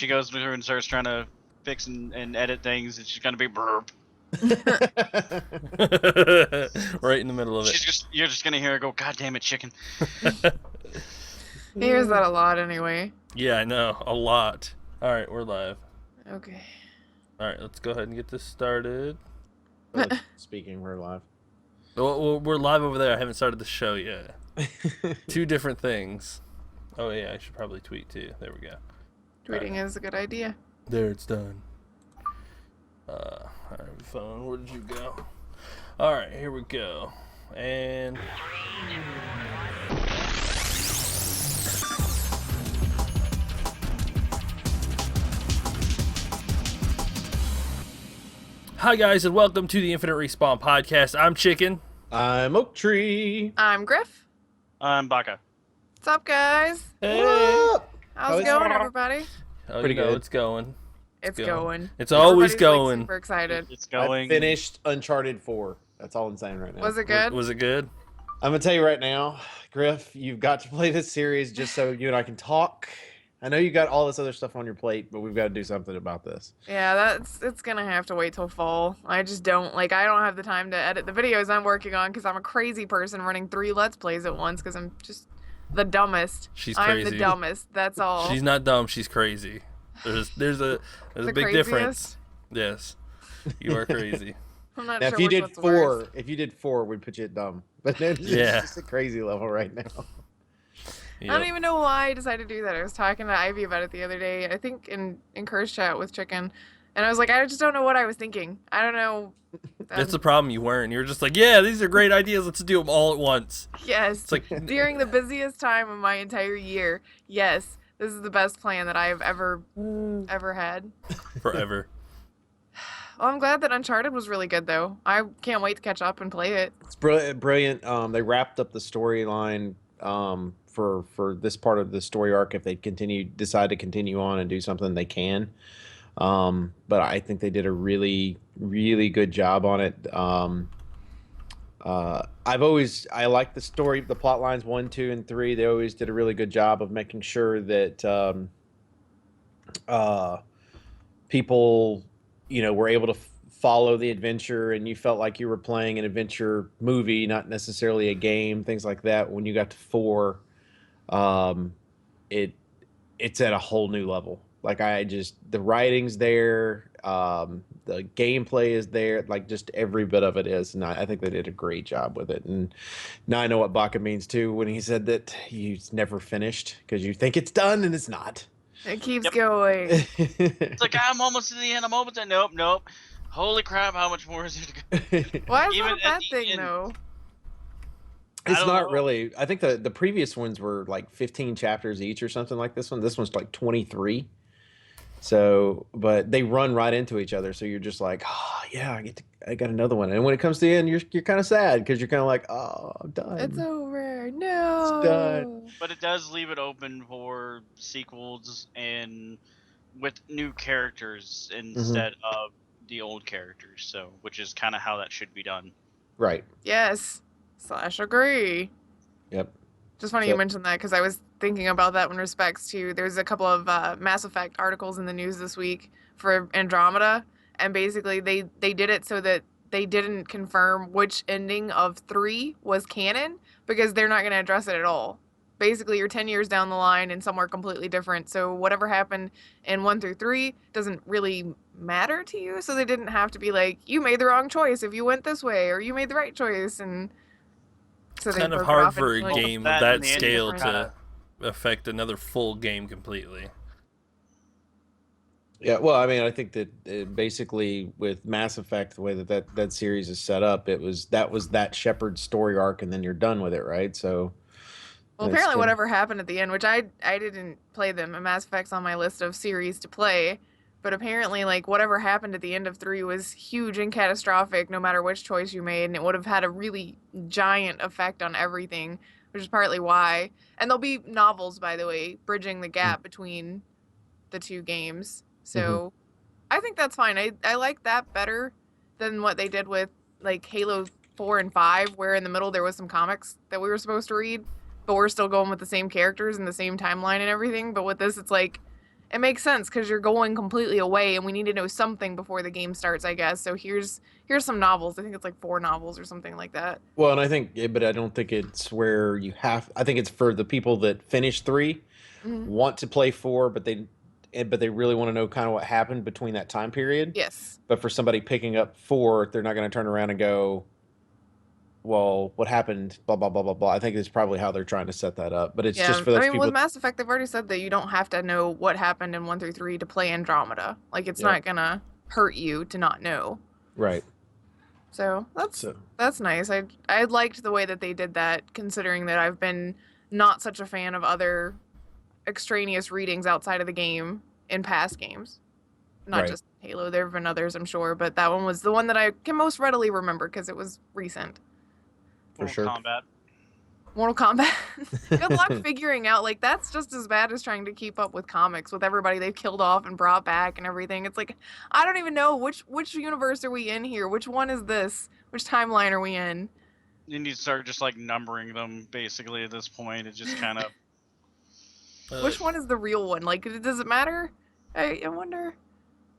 she goes through and starts trying to fix and edit things, and she's gonna be burp. Right in the middle of it. You're just gonna hear her go, "God damn it, chicken." He hears that a lot anyway. Yeah, I know. A lot. All right, we're live. Okay. All right, let's go ahead and get this started. Speaking, we're live. Well, we're live over there. I haven't started the show yet. Two different things. Oh, yeah, I should probably tweet too. There we go. Tweeting is a good idea. There, it's done. All right, phone, where did you go? All right, here we go. And... Hi guys, and welcome to the Infinite Respawn Podcast. I'm Chicken. I'm Oak Tree. I'm Grif. I'm Baka. What's up, guys? Hey. What up? How's it going, everybody? Oh, Pretty you know, good. It's going. It's going. It's always Everybody's, going. Like, super excited. It's I going. finished Uncharted 4. That's all I'm saying right now. Was it good? Was it good? I'm gonna tell you right now, Griff, you've got to play this series just so you and I can talk. I know you got all this other stuff on your plate, but we've got to do something about this. Yeah, it's gonna have to wait till fall. I just don't have the time to edit the videos I'm working on because I'm a crazy person running 3 Let's Plays at once because I'm just the dumbest. She's I'm crazy. the dumbest. That's all. She's not dumb. She's crazy. There's a The big difference. craziest? Yes, you are crazy. I'm not Now, sure if you which did one's 4, worse. we'd put you at dumb. But then it's Yeah. just a crazy level right now. I don't even know why I decided to do that. I was talking to Ivy about it the other day, I think in Curse Chat with Chicken, and I was like, I just don't know what I was thinking. I don't know. That's the problem. You weren't. You were just like, yeah, these are great ideas. Let's do them all at once. Yes. It's like During the busiest time of my entire year, yes, this is the best plan that I have ever had. forever. Well, I'm glad that Uncharted was really good, though. I can't wait to catch up and play it. It's brilliant. They wrapped up the storyline for this part of the story arc. If they decide to continue on and do something, they can. But I think they did a really, really good job on it. I like the story, the plot lines 1, 2, and 3. They always did a really good job of making sure that people, were able to follow the adventure, and you felt like you were playing an adventure movie, not necessarily a game. Things like that. When you got to 4, it's at a whole new level. Like the writing's there, the gameplay is there, like just every bit of it is, and I think they did a great job with it. And now I know what Baka means too when he said that he's never finished because you think it's done and it's not. It keeps going. It's like I'm almost to the end. I'm almost there. Nope. Holy crap! How much more is there to go? Why is Even that a bad at the thing, end. though? It's don't not know. really. I think the previous ones were like 15 chapters each or something like this one. This one's like 23. So, but they run right into each other. So you're just like, oh yeah, I got another one. And when it comes to the end, you're kind of sad because you're kind of like, oh, I'm done. It's over. No. It's done. But it does leave it open for sequels and with new characters instead of the old characters. So, which is kind of how that should be done. Right. Yes. / agree. Yep. Just funny So- you mentioned that because I was thinking about that in respects to there's a couple of Mass Effect articles in the news this week for Andromeda, and basically they did it so that they didn't confirm which ending of 3 was canon because they're not going to address it at all. Basically, you're 10 years down the line and somewhere completely different, so whatever happened in 1 through 3 doesn't really matter to you, so they didn't have to be like, you made the wrong choice if you went this way, or you made the right choice, and so It's they kind of broke it hard off for a into, like, game of that that and the ending scale is to kinda- affect another full game completely. Yeah, well, I mean, I think that basically with Mass Effect, the way that series is set up, that was that Shepard story arc, and then you're done with it, right? So, Well, it's apparently kinda- whatever happened at the end, which I didn't play them, and Mass Effect's on my list of series to play, but apparently, like, whatever happened at the end of 3 was huge and catastrophic no matter which choice you made, and it would have had a really giant effect on everything, which is partly why. And there'll be novels, by the way, bridging the gap between the 2 games. So I think that's fine. I like that better than what they did with, like, Halo 4 and 5, where in the middle there was some comics that we were supposed to read, but we're still going with the same characters and the same timeline and everything. But with this, it's like it makes sense because you're going completely away, and we need to know something before the game starts, I guess. So here's some novels. I think it's like 4 novels or something like that. Well, and I think, but I don't think it's where you have. I think it's for the people that finish 3, Hmm. want to play 4, but they really want to know kind of what happened between that time period. Yes. But for somebody picking up 4, they're not going to turn around and go, well, what happened? Blah blah blah blah blah. I think it's probably how they're trying to set that up. But it's just Yeah, for I those mean, people. with Mass Effect, they've already said that you don't have to know what happened in 1 through 3 to play Andromeda. Like, it's Yep. not gonna hurt you to not know. Right. So So that's nice. I liked the way that they did that, considering that I've been not such a fan of other extraneous readings outside of the game in past games. Not Right. just Halo. There have been others, I'm sure, but that one was the one that I can most readily remember because it was recent. For Mortal sure. Kombat. Mortal Kombat. Good luck figuring out, like, that's just as bad as trying to keep up with comics with everybody they've killed off and brought back and everything. It's like, I don't even know which universe are we in here? Which one is this? Which timeline are we in? You need to start just like numbering them basically at this point. It just kind of Which one is the real one? Like, does it matter? I wonder.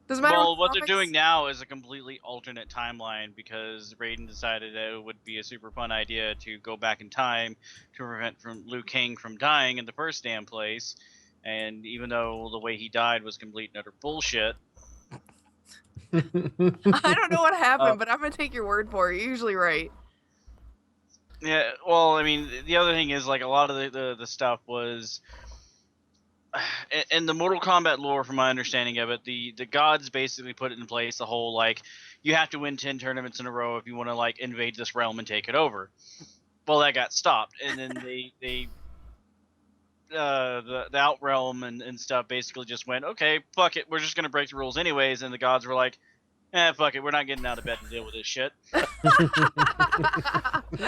Does it matter? well, with what they're comics? doing now is a completely alternate timeline because Raiden decided that it would be a super fun idea to go back in time to prevent from Liu Kang from dying in the first damn place. And even though the way he died was complete and utter bullshit, I don't know what happened, Uh, but I'm gonna take your word for it. You're usually right. yeah. Well, I mean, the other thing is like a lot of the stuff was in the Mortal Kombat lore, from my understanding of it, the gods basically put it in place the whole like you have to win 10 tournaments in a row if you want to like invade this realm and take it over. Well, that got stopped, and then they the Outrealm and stuff basically just went, okay, fuck it, we're just gonna break the rules anyways, and the gods were like, fuck it, we're not getting out of bed to deal with this shit.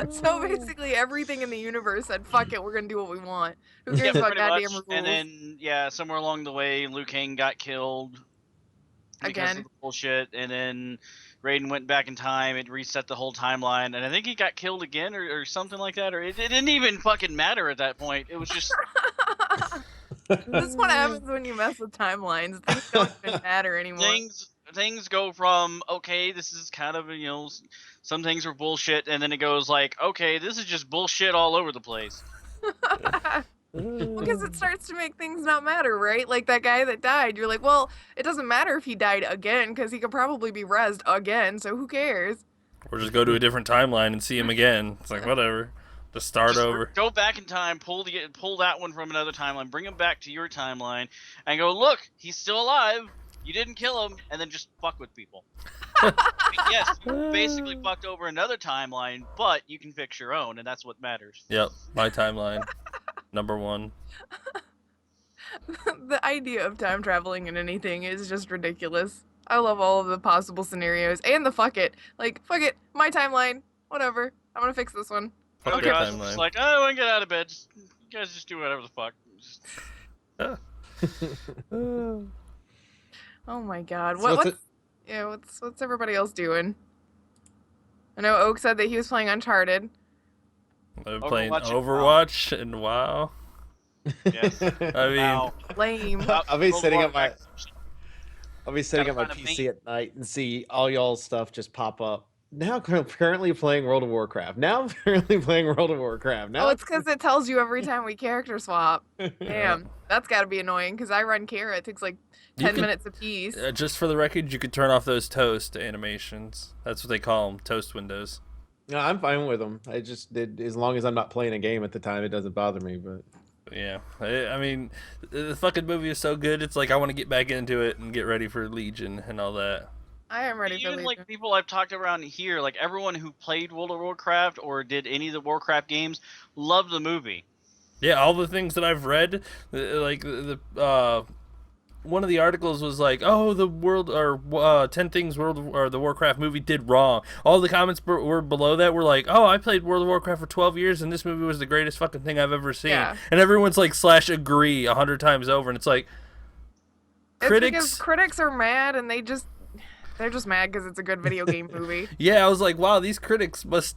So basically, everything in the universe said, "Fuck it, we're gonna do what we want. Who Yeah, cares about pretty goddamn much. rules?" And then yeah, somewhere along the way, Liu Kang got killed because Again. of the bullshit, and then Raiden went back in time. It reset the whole timeline, and I think he got killed again or something like that. Or it didn't even fucking matter at that point. It was just This is what happens when you mess with timelines. Things don't even matter anymore. things go from okay, this is kind of some things are bullshit, and then it goes like okay, this is just bullshit all over the place. Because it starts to make things not matter, right? Like that guy that died, you're like, well, it doesn't matter if he died again because he could probably be rezzed again, so who cares? Or just go to a different timeline and see him again. It's like, whatever. Just start Just over. go back in time, pull that one from another timeline, bring him back to your timeline, and go, look, he's still alive. You didn't kill him, and then just fuck with people. Yes, you basically fucked over another timeline, but you can fix your own, and that's what matters. Yep, my timeline. Number 1. The idea of time traveling in anything is just ridiculous. I love all of the possible scenarios and the fuck it. Like, fuck it, my timeline, whatever. I'm gonna fix this one. Fuck Oh your god, it's timeline. like, I want to get out of bed. You guys just do whatever the fuck. Oh my god. So What's everybody else doing? I know Oak said that he was playing Uncharted. I'm playing Overwatch Overwatch and WoW. Yes. I mean, Wow. Lame. I'll be setting up my Gotta find a PC at night and see all y'all's stuff just pop up. Now currently playing World of Warcraft. Now currently playing World of Warcraft. Now Oh, it's because it tells you every time we character swap. Damn, that's gotta be annoying because I run Kara. It takes like 10 minutes apiece. Just for the record, you could turn off those toast animations. That's what they call them, toast windows. No, I'm fine with them. I just did as long as I'm not playing a game at the time, it doesn't bother me. But Yeah, I mean, the fucking movie is so good. It's like I want to get back into it and get ready for Legion and all that. I am ready for Even Legion. like people I've talked around here, like everyone who played World of Warcraft or did any of the Warcraft games, loved the movie. Yeah, all the things that I've read, like the one of the articles was like, oh, the world or 10 things World or the Warcraft movie did wrong. All the comments were below that were like, oh, I played World of Warcraft for 12 years and this movie was the greatest fucking thing I've ever seen. Yeah. And everyone's like /agree 100 times over, and it's like It's because critics are mad and they're just mad because it's a good video game movie. Yeah, I was like, wow, these critics must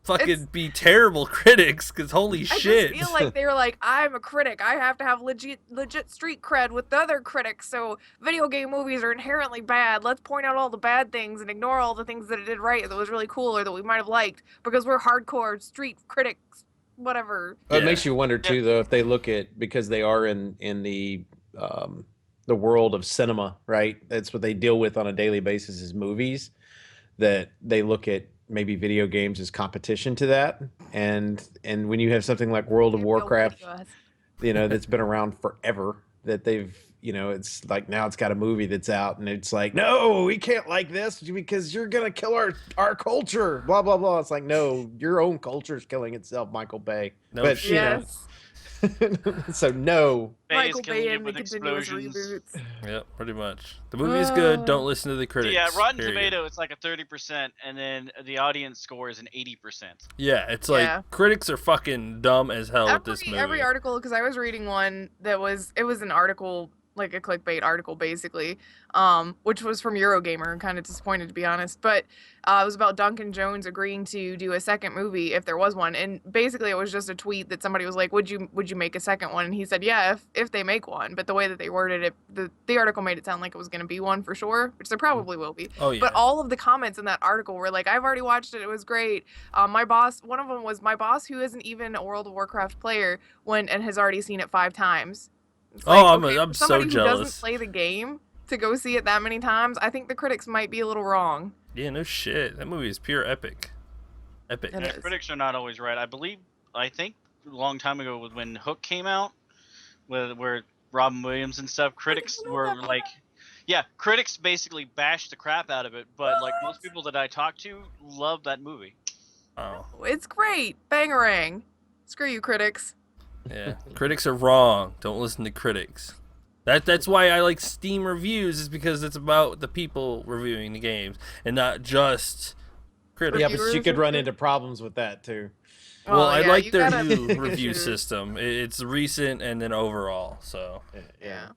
fucking be terrible critics, because holy shit. I just feel like they were like, I'm a critic. I have to have legit street cred with the other critics. So video game movies are inherently bad. Let's point out all the bad things and ignore all the things that it did right that was really cool or that we might have liked because we're hardcore street critics, whatever. It makes you wonder too, though, if they look at, because they are in the world of cinema, right? That's what they deal with on a daily basis is movies. That they look at maybe video games as competition to that, and when you have something like World of Warcraft, that's been around forever, that they've, it's like now it's got a movie that's out, and it's like, no, we can't like this because you're gonna kill our culture, blah blah blah. It's like, no, your own culture's killing itself, Michael Bay. No but shit. so no. Michael Bay and the continuous reboots. Yep, pretty much. The movie's good. Don't listen to the critics. Yeah, Rotten Tomato, it's like a 30%, and then the audience score is an 80%. Yeah, it's like critics are fucking dumb as hell with this movie. Every article, because I was reading one that was an article, like a clickbait article basically, which was from Eurogamer. I'm kind of disappointed, to be honest, but it was about Duncan Jones agreeing to do a second movie if there was one, and basically it was just a tweet that somebody was like, would you make a second one, and he said yeah, if they make one, but the way that they worded it, the article made it sound like it was going to be one for sure, which there probably will be. Oh yeah. But all of the comments in that article were like, I've already watched it, it was great. My boss, one of them was my boss, who isn't even a World of Warcraft player, and has already seen it 5 times. Like, I'm so somebody jealous. who doesn't play the game to go see it that many times, I think the critics might be a little wrong. Yeah, no shit. That movie is pure epic. Epic. Yeah, critics are not always right. I think a long time ago was when Hook came out, where Robin Williams and stuff, critics were like, critics basically bashed the crap out of it, but like most people that I talked to love that movie. Oh. It's great. Bangarang. Screw you, critics. Yeah, critics are wrong. Don't listen to critics. That's why I like Steam reviews, is because it's about the people reviewing the games and not just critics. Yeah, but you could run into problems with that too. Well, I like their new review system. It's recent and then overall. So yeah.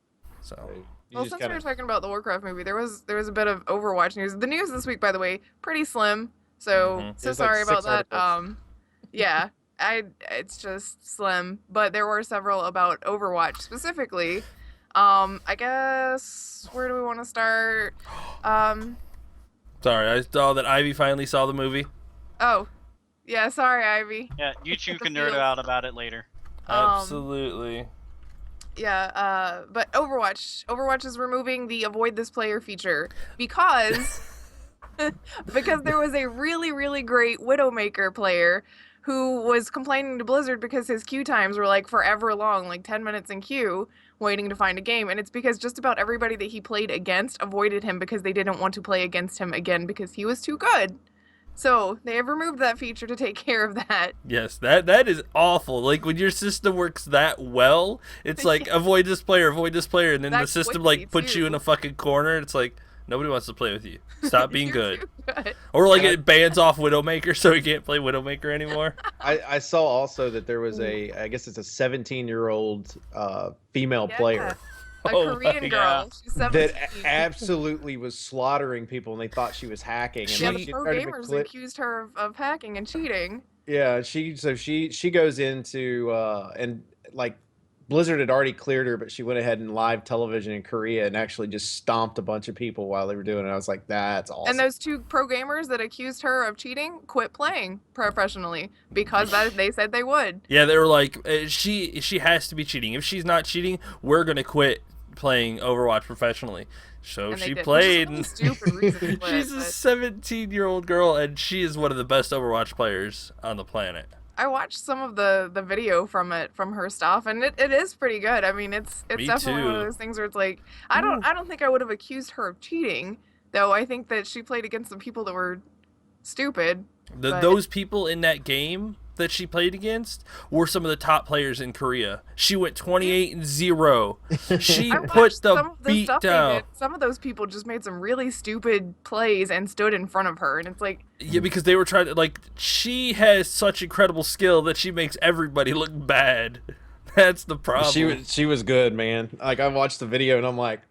So. Well, since we were talking about the Warcraft movie, there was a bit of Overwatch news. The news this week, by the way, pretty slim. So sorry about that. Yeah. It's just slim, but there were several about Overwatch specifically. I guess, where do we want to start? Sorry, I saw that Ivy finally saw the movie. Oh, yeah, sorry, Ivy. Yeah, you two can nerd out about it later. Absolutely. Yeah, but Overwatch is removing the avoid this player feature because there was a really, really great Widowmaker player who was complaining to Blizzard because his queue times were like forever long, like 10 minutes in queue, waiting to find a game. And it's because just about everybody that he played against avoided him because they didn't want to play against him again because he was too good. So they have removed that feature to take care of that. Yes, that is awful. Like when your system works that well, it's like avoid this player, and then the system like puts you in a fucking corner. It's like, nobody wants to play with you. Stop being good. Or like it bans off Widowmaker so he can't play Widowmaker anymore. I saw also that there was I guess it's a 17-year-old female player. A Korean girl. She's 17. That absolutely was slaughtering people, and they thought she was hacking. And the pro gamers accused her of hacking and cheating. Yeah, she goes into and like Blizzard had already cleared her, but she went ahead and live television in Korea and actually just stomped a bunch of people while they were doing it. I was like, that's awesome. And those 2 pro gamers that accused her of cheating quit playing professionally because they said they would. Yeah, they were like, she has to be cheating. If she's not cheating, we're going to quit playing Overwatch professionally. So she played. Really stupid reason to quit, she's a 17-year-old girl, and she is one of the best Overwatch players on the planet. I watched some of the video from her stuff, and it is pretty good. I mean, it's definitely one of those things where it's like, I don't think I would have accused her of cheating, though. I think that she played against some people that were stupid. Those people in that game that she played against were some of the top players in Korea. She went 28-0. She put the beat down. Some of those people just made some really stupid plays and stood in front of her, and it's like, yeah, because they were trying to, like, she has such incredible skill that she makes everybody look bad. That's the problem. She was good, man. Like, I watched the video and I'm like,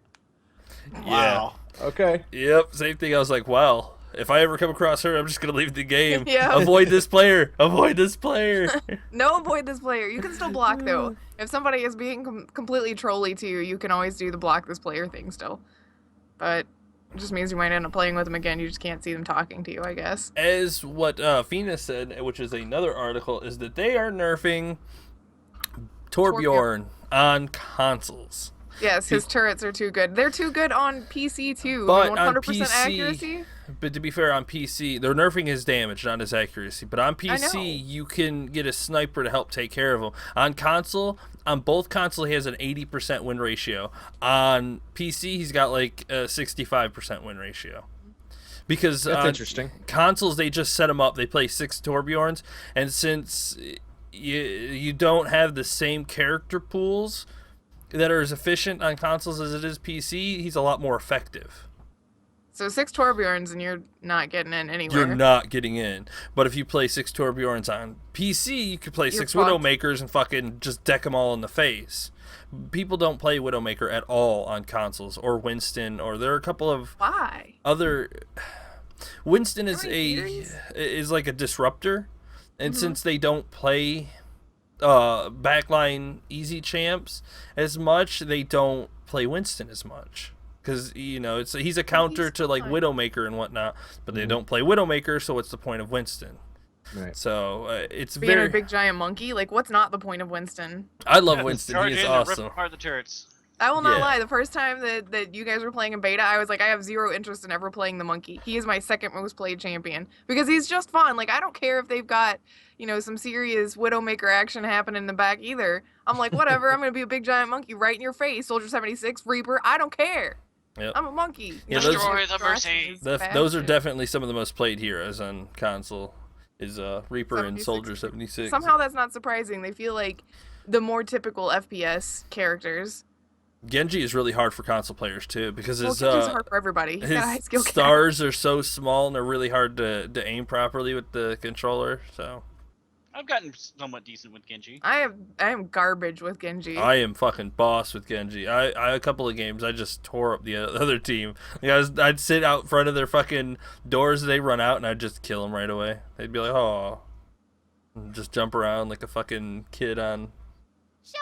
wow. Yeah. Okay. Yep, same thing. I was like, wow. if I ever come across her, I'm just gonna leave the game. Yeah. Avoid this player. Avoid this player. No, avoid this player. You can still block though. If somebody is being completely trolly to you, you can always do the block this player thing still. But it just means you might end up playing with them again. You just can't see them talking to you, I guess. As what Fina said, which is another article, is that they are nerfing Torbjorn on consoles. Yes, his turrets are too good. They're too good on PC too. But 100% on PC, accuracy. But to be fair, on PC, they're nerfing his damage, not his accuracy. But on PC, you can get a sniper to help take care of him. On console, on both consoles, he has an 80% win ratio. On PC, he's got like a 65% win ratio. Because That's interesting. Consoles, they just set them up. They play 6 Torbjorns, and since you don't have the same character pools that are as efficient on consoles as it is PC, he's a lot more effective. So 6 Torbjorns and you're not getting in anywhere. You're not getting in. But if you play 6 Torbjorns on PC, you could play 6 Widowmakers and fucking just deck them all in the face. People don't play Widowmaker at all on consoles, or Winston, or there are a couple of Why? other. Winston is Theories? is like a disruptor, and since they don't play backline easy champs as much, they don't play Winston as much. Because, you know, he's a counter to like Widowmaker and whatnot, but they don't play Widowmaker, so what's the point of Winston? Right. So it's Being very. a big giant monkey? Like, what's not the point of Winston? I love Winston. He is Rip awesome. apart the turrets. I will not Yeah. lie. The first time that you guys were playing in beta, I was like, I have zero interest in ever playing the monkey. He is my second most played champion because he's just fun. Like, I don't care if they've got, you know, some serious Widowmaker action happening in the back either. I'm like, whatever. I'm gonna be a big giant monkey right in your face, Soldier 76, Reaper. I don't care. Yep. I'm a monkey. Yeah, Destroy the Mercy. Those are definitely some of the most played heroes on console. Is Reaper and 76. Soldier 76. Somehow that's not surprising. They feel like the more typical FPS characters. Genji is really hard for console players too because Well, his Genji's hard for everybody. He's got a high his skill cap. stars are so small and they're really hard to aim properly with the controller. So I've gotten somewhat decent with Genji. I am garbage with Genji. I am fucking boss with Genji. I a couple of games I just tore up the other team. Like I'd sit out front of their fucking doors and they run out and I'd just kill them right away. They'd be like, oh, and just jump around like a fucking kid on.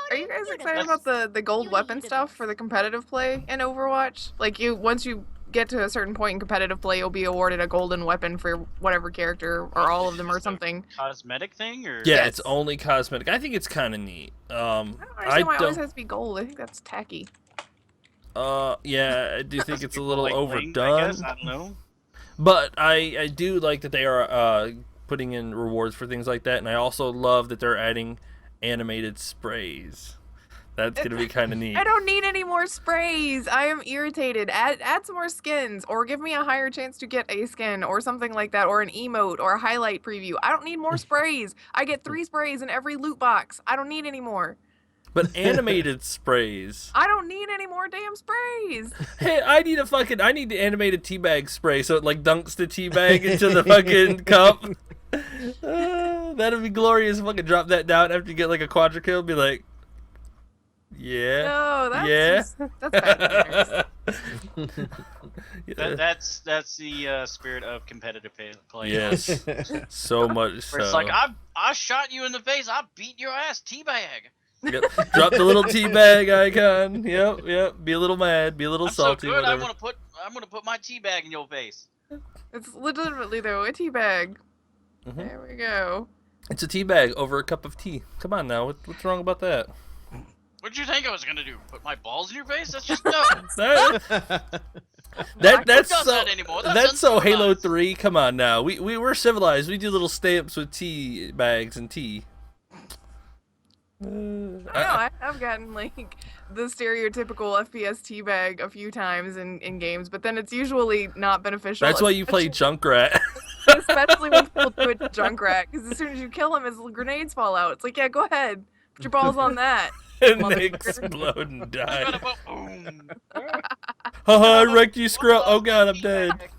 Are you guys excited about the gold weapon stuff for the competitive play in Overwatch? Like, once you get to a certain point in competitive play, you'll be awarded a golden weapon for whatever character or all of them or something. Cosmetic thing, or Yeah, Yes. it's only cosmetic. I think it's kind of neat. I don't understand why it always has to be gold. I think that's tacky. Yeah, I do think it's a little like winged, overdone. I guess. I don't know. But I do like that they are putting in rewards for things like that, and I also love that they're adding animated sprays. That's gonna be kind of neat. I don't need any more sprays. I am irritated. Add some more skins, or give me a higher chance to get a skin, or something like that, or an emote, or a highlight preview. I don't need more sprays. I get 3 sprays in every loot box. I don't need any more. But animated sprays. I don't need any more damn sprays. Hey, I need the animated teabag spray so it like dunks the teabag into the fucking cup. That'd be glorious. Fucking drop that down after you get like a quadra kill. Be like, yeah. No, that's Yeah. that's bad manners. That's the spirit of competitive play. Yes. So much Where so. it's like I shot you in the face. I beat your ass, teabag. Yep. Drop the little teabag icon. Yep. Be a little mad. Be a little I'm salty. so good. Whatever. I'm gonna put my teabag in your face. It's legitimately though a tea bag. Mhm. There we go. It's a teabag over a cup of tea. Come on now. What's wrong about that? What'd you think I was gonna do? Put my balls in your face? That's just dumb. That's does so. that anymore? That's so Halo uncivilized. 3. Come on now. We were civilized. We do little stamps with tea bags and tea. I don't know. I've gotten like the stereotypical FPS teabag a few times in games, but then it's usually not beneficial. That's why you play Junkrat. Especially when people do it to Junkrat, because as soon as you kill him, his grenades fall out. It's like, yeah, go ahead, put your balls on that. and they Motherfucker. explode and die. Boom. Haha, I wrecked you, Scrub. Oh god, I'm dead.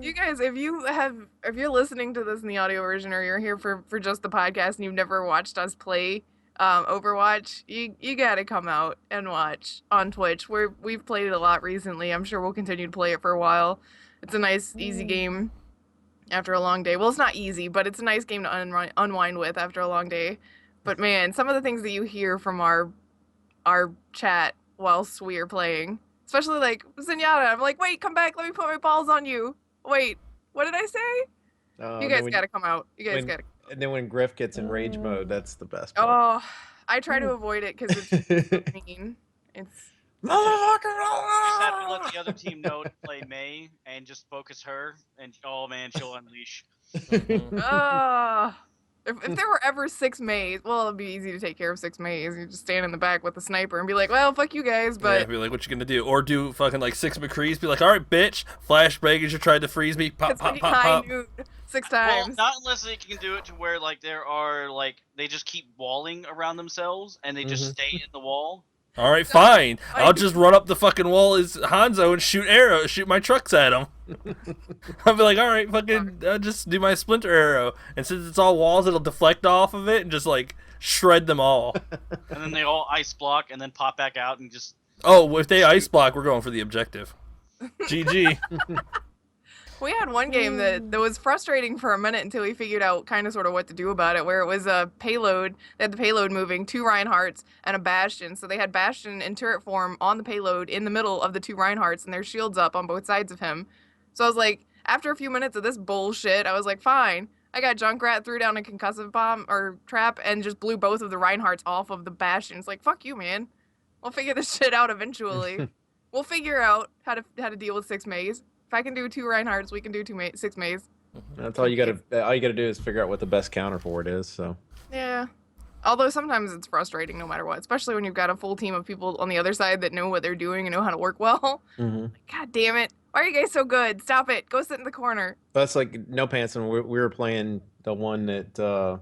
You guys, if you're listening to this in the audio version, or you're here for just the podcast and you've never watched us play Overwatch, you gotta come out and watch on Twitch. We've played it a lot recently. I'm sure we'll continue to play it for a while. It's a nice, easy game after a long day. Well, it's not easy, but it's a nice game to unwind with after a long day. But man, some of the things that you hear from our chat whilst we are playing, especially like Zenyatta, I'm like, wait, come back, let me put my balls on you. Wait, what did I say? You guys gotta come out. You guys gotta. And then when Grif gets in rage mode, that's the best part. Oh, I try to avoid it because it's mean. It's Motherfucker! You just have to let the other team know to play May and just focus her, and oh man, she'll unleash. If there were ever 6 Mays, well, it'd be easy to take care of 6 Mays. You just stand in the back with the sniper and be like, well, fuck you guys, but... Yeah, be like, what you gonna do? Or do fucking like 6 McCrees, be like, alright, bitch, flashbang as you tried to freeze me, pop, it's pop, like pop, high pop. noon 6 times. Well, not unless they can do it to where like there are like they just keep walling around themselves and they just stay in the wall. Alright, fine. I'll just run up the fucking wall as Hanzo and shoot my trucks at him. I'll be like, alright, fucking just do my splinter arrow. And since it's all walls, it'll deflect off of it and just like shred them all. And then they all ice block and then pop back out and just... Oh, if they ice block, we're going for the objective. GG. We had one game that was frustrating for a minute until we figured out kind of sort of what to do about it, where it was a payload. They had the payload moving, 2 Reinhardts and a Bastion. So they had Bastion in turret form on the payload in the middle of the 2 Reinhardts and their shields up on both sides of him. So I was like, after a few minutes of this bullshit, I was like, fine. I got Junkrat, threw down a concussive bomb or trap and just blew both of the Reinhardts off of the Bastion. It's like, fuck you, man. We'll figure this shit out eventually. We'll figure out how to deal with 6 Mays. If I can do 2 Reinhardts, we can do 6 Mays. That's all you gotta do is figure out what the best counter for it is. So yeah, although sometimes it's frustrating no matter what, especially when you've got a full team of people on the other side that know what they're doing and know how to work well. Like, God damn it! Why are you guys so good? Stop it! Go sit in the corner. that's like no pants. And we were playing the one that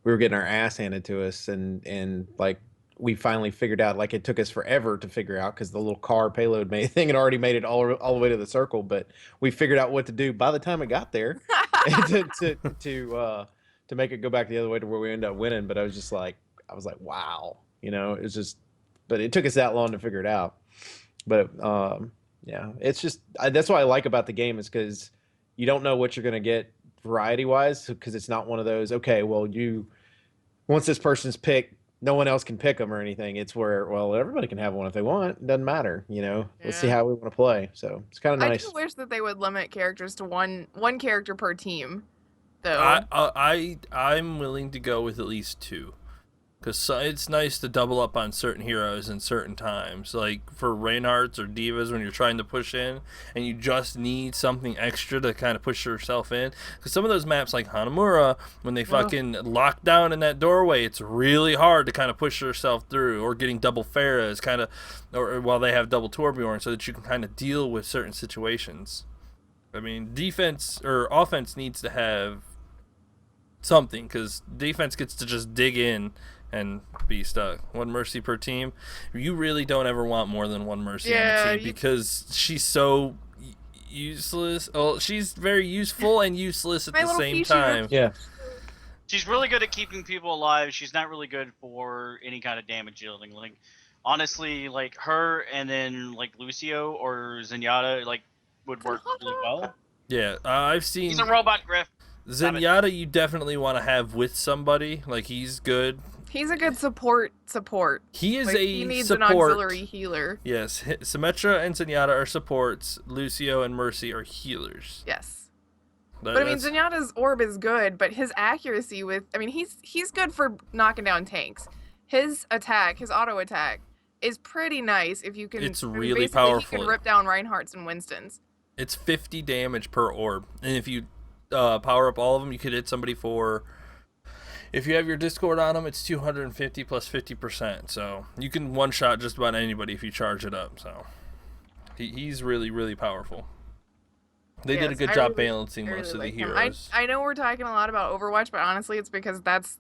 we were getting our ass handed to us, and like we finally figured out. Like it took us forever to figure out because the little car payload thing had already made it all the way to the circle. But we figured out what to do by the time it got there to make it go back the other way to where we ended up winning. But I was like, wow, you know, it was just. But it took us that long to figure it out. But yeah, it's just that's what I like about the game is because you don't know what you're gonna get variety wise because it's not one of those. Okay, well once this person's picked. No one else can pick them or anything. It's where, well, everybody can have one if they want. It doesn't matter, you know. Yeah. Let's see how we want to play. So it's kind of nice. I do wish that they would limit characters to one character per team, though. I'm willing to go with at least 2. Because it's nice to double up on certain heroes in certain times. Like for Reinhardts or Divas when you're trying to push in and you just need something extra to kind of push yourself in. Because some of those maps like Hanamura, when they fucking lock down in that doorway, it's really hard to kind of push yourself through. Or getting double Pharah is kind of, or while they have double Torbjorn so that you can kind of deal with certain situations. I mean, defense or offense needs to have something because defense gets to just dig in and be stuck. 1 Mercy per team. You really don't ever want more than 1 Mercy on the team because she's so useless. Oh, she's very useful and useless at the same time. Yeah. She's really good at keeping people alive. She's not really good for any kind of damage dealing. Like honestly, like her and then like Lucio or Zenyatta like would work really well. Yeah, I've seen. He's a robot, Grif. Zenyatta, you definitely want to have with somebody. Like he's good. He's a good support. He is he needs support. An auxiliary healer. Yes, Symmetra and Zenyatta are supports. Lucio and Mercy are healers. Yes. But I mean, Zenyatta's orb is good, but his accuracy he's good for knocking down tanks. His attack, his auto attack, is pretty nice if you can. It's really powerful. He can rip down Reinhardts and Winstons. It's 50 damage per orb, and if you power up all of them, you could hit somebody for. If you have your Discord on them, it's 250 plus 50%. So you can one-shot just about anybody if you charge it up. So he's really, really powerful. They did a good job balancing most of the heroes. I know we're talking a lot about Overwatch, but honestly, it's because that's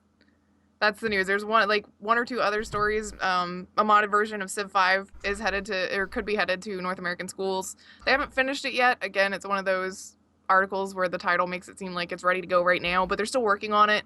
the news. There's one or two other stories. A modded version of Civ 5 is headed to, or could be headed to North American schools. They haven't finished it yet. Again, it's one of those articles where the title makes it seem like it's ready to go right now, but they're still working on it.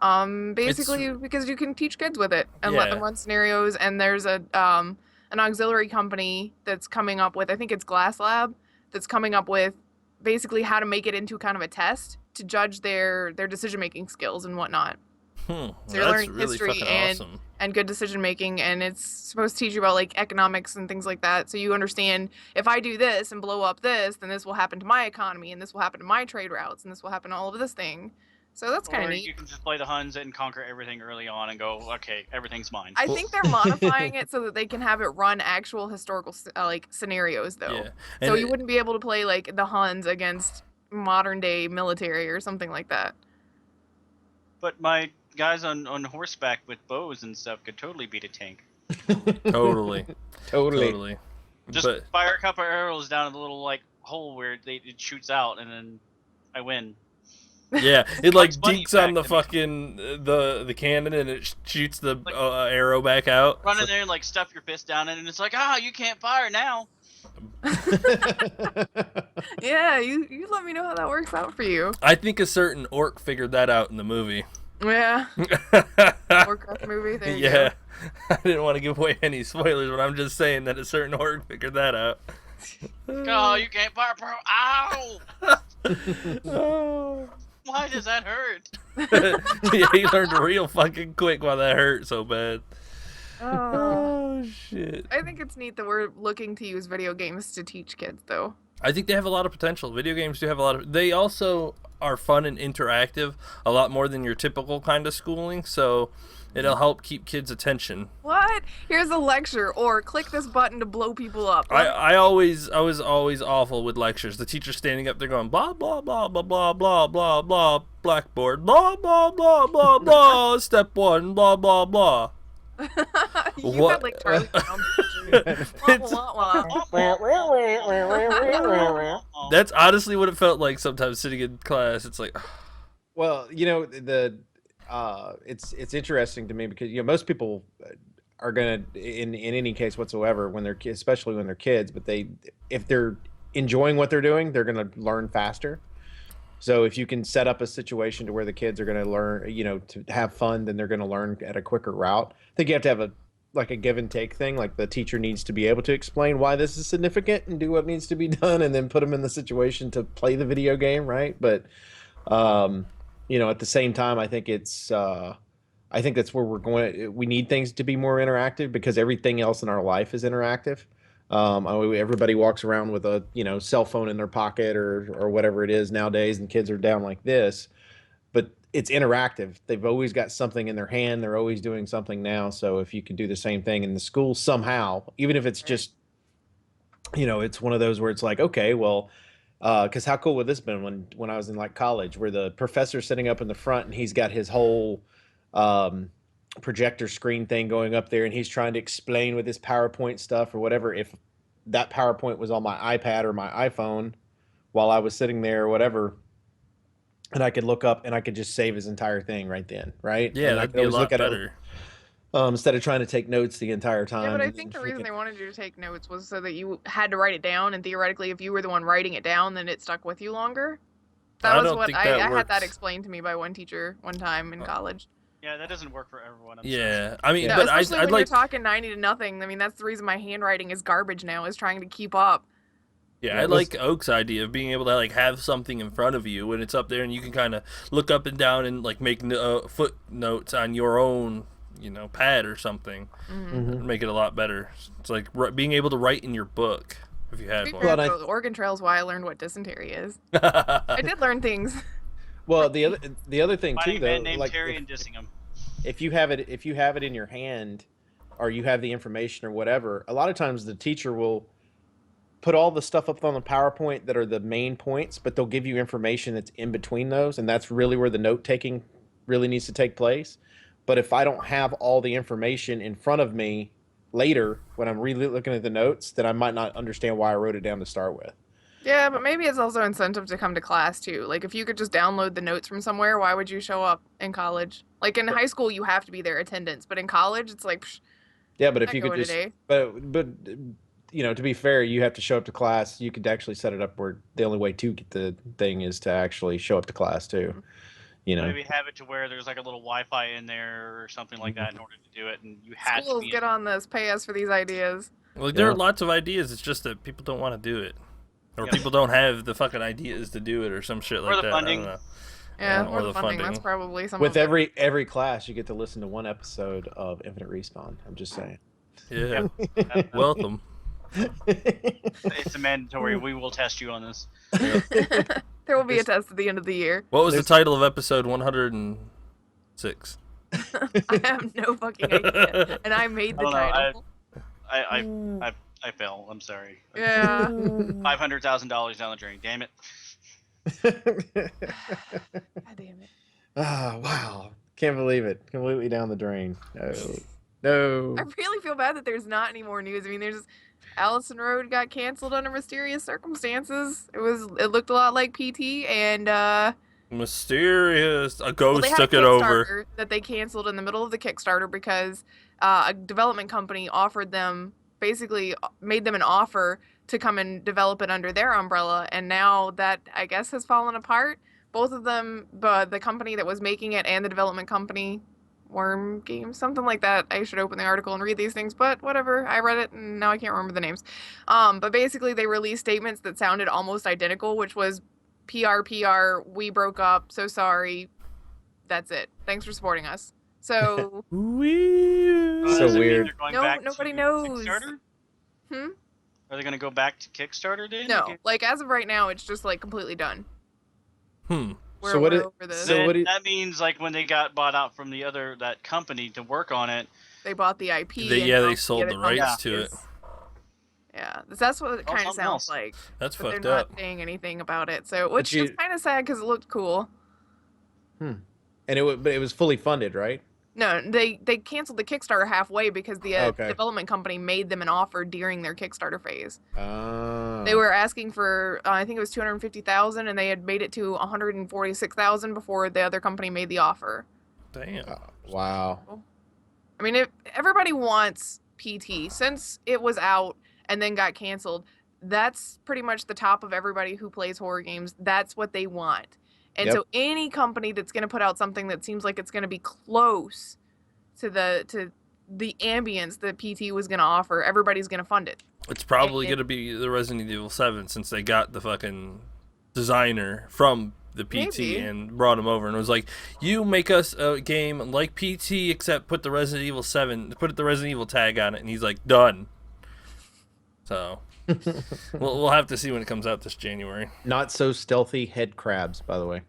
Basically because you can teach kids with it and let them run scenarios. And there's a an auxiliary company that's coming up with, I think it's Glass Lab, that's coming up with basically how to make it into kind of a test to judge their decision making skills and whatnot. So you're That's learning really history fucking and awesome. good decision making, and it's supposed to teach you about like economics and things like that. So you understand, if I do this and blow up this, then this will happen to my economy, and this will happen to my trade routes, and this will happen to all of this thing. So that's kind of Or neat. you can just play the Huns and conquer everything early on and go, okay, everything's mine. I think they're modifying it so that they can have it run actual historical like scenarios though. Yeah. So And you wouldn't be able to play like the Huns against modern day military or something like that. But my guys on horseback with bows and stuff could totally beat a tank. Totally. Just But fire a couple arrows down in the little like hole where it shoots out, and then I win. yeah, it like Bugs Bunny dinks on the effect. fucking the cannon and it shoots the arrow back out. Run in there and like stuff your fist down in, and it's like, you can't fire now. Yeah, you let me know how that works out for you. I think a certain orc figured that out in the movie. Yeah. Warcraft movie. There you Yeah, go. I didn't want to give away any spoilers, but I'm just saying that a certain orc figured that out. Oh, you can't fire, bro. Ow! Oh. Why does that hurt? Yeah, he learned real fucking quick why that hurt so bad. Oh shit. I think it's neat that we're looking to use video games to teach kids, though. I think they have a lot of potential. Video games do have a lot of. They also are fun and interactive, a lot more than your typical kind of schooling. So it'll help keep kids' attention. What? Here's a lecture, or click this button to blow people up. I was always awful with lectures. The teacher standing up there going blah blah blah blah blah blah blah blah, blackboard blah blah blah blah blah, step one blah blah blah. You What? had like Charlie Brown. That's honestly what it felt like sometimes sitting in class. It's like, Well, it's interesting to me because most people are gonna in any case whatsoever when they're especially when they're kids, but if they're enjoying what they're doing, they're gonna learn faster. So if you can set up a situation to where the kids are going to learn, to have fun, then they're going to learn at a quicker route. I think you have to have a give and take thing. Like the teacher needs to be able to explain why this is significant and do what needs to be done, and then put them in the situation to play the video game, right? But at the same time, I think I think that's where we're going. We need things to be more interactive because everything else in our life is interactive. Everybody walks around with a cell phone in their pocket or whatever it is nowadays, and kids are down like this. But it's interactive. They've always got something in their hand. They're always doing something now. So if you can do the same thing in the school somehow, even if it's just, it's one of those where it's like, okay, well, because how cool would this been when I was in like college, where the professor's sitting up in the front and he's got his whole projector screen thing going up there, and he's trying to explain with his PowerPoint stuff or whatever. If that PowerPoint was on my iPad or my iPhone while I was sitting there or whatever, and I could look up and I could just save his entire thing right then, right? yeah, and I that'd could be a always lot look at better. it instead of trying to take notes the entire time. Yeah, but I think the reason they wanted you to take notes was so that you had to write it down, and theoretically, if you were the one writing it down, then it stuck with you longer. That was what I had that explained to me by one teacher one time in college. Yeah, that doesn't work for everyone. Yeah, I mean, Yeah, but especially I'd when like. you're talking 90-0. I mean, that's the reason my handwriting is garbage now, is trying to keep up. Yeah, I like Oak's idea of being able to like have something in front of you when it's up there, and you can kind of look up and down and like make footnotes on your own, pad or something. Mm-hmm. Make it a lot better. It's like being able to write in your book if you had one. Well, the Oregon Trail is why I learned what dysentery is. I did learn things. Well, the other thing too, though, named like Terry and dissing him. if you have it in your hand, or you have the information or whatever, a lot of times the teacher will put all the stuff up on the PowerPoint that are the main points, but they'll give you information that's in between those, and that's really where the note taking really needs to take place. But if I don't have all the information in front of me later when I'm really looking at the notes, then I might not understand why I wrote it down to start with. Yeah, but maybe it's also incentive to come to class too. Like if you could just download the notes from somewhere, why would you show up in college? Like in high school, you have to be there attendance, but in college, it's like, yeah. But if you could just, today. but to be fair, you have to show up to class. You could actually set it up where the only way to get the thing is to actually show up to class too. You know, Maybe have it to where there's like a little Wi-Fi in there or something like that in order to do it, and you have to Schools be. get on this. Pay us for these ideas. Like there are Yeah. lots of ideas. It's just that people don't want to do it, or Yeah. people don't have the fucking ideas to do it, or some shit like the that. funding. I don't know. Yeah, or or the the funding. That's funding. probably some with of it. every class, you get to listen to one episode of Infinite Respawn. I'm just saying. Yeah. Welcome. It's a mandatory. We will test you on this. There will be a test at the end of the year. What was the title of episode 106? I have no fucking idea, and I made the I don't title. I fell. I'm sorry. Yeah. $500,000 down the drain. Damn it. God damn it. Ah, wow. Can't believe it. Completely down the drain. No. I really feel bad that there's not any more news. I mean, there's Allison Road got canceled under mysterious circumstances. It looked a lot like PT, and Mysterious. A well, ghost they had took a it over. Kickstarter that they canceled in the middle of the Kickstarter because a development company offered them, basically made them an offer to come and develop it under their umbrella, and now that, I guess, has fallen apart. Both of them, the company that was making it and the development company, Worm Games, something like that. I should open the article and read these things, but whatever. I read it and now I can't remember the names. But basically they released statements that sounded almost identical, which was PR, we broke up, so sorry. That's it. Thanks for supporting us. So Wee. So Does it mean weird. they're going No, back nobody to knows. Kickstarter? Hmm? Are they going to go back to Kickstarter then? No, like as of right now, it's just like completely done. So what we're it- over this. so Then what do you- that means like when they got bought out from that company to work on it. They bought the IP. They and now sold get the it rights on to it. is- Yeah, that's what it Oh, kind of something sounds else. like. That's But fucked they're up. not saying anything about it, so which you- is kind of sad because it looked cool. And but it was fully funded, right? No, they canceled the Kickstarter halfway because the Okay. development company made them an offer during their Kickstarter phase. Oh. They were asking for I think it was 250,000, and they had made it to 146,000 before the other company made the offer. Damn. Wow. I mean, everybody wants PT since it was out and then got canceled. That's pretty much the top of everybody who plays horror games. That's what they want. And Yep. so any company that's going to put out something that seems like it's going to be close to the ambience that PT was going to offer, everybody's going to fund it. It's probably And- going to be the Resident Evil 7 since they got the fucking designer from the PT Maybe. and brought him over and was like, you make us a game like PT except put the Resident Evil 7, put the Resident Evil tag on it. And he's like, done. So we'll have to see when it comes out this January. Not so stealthy head crabs, by the way.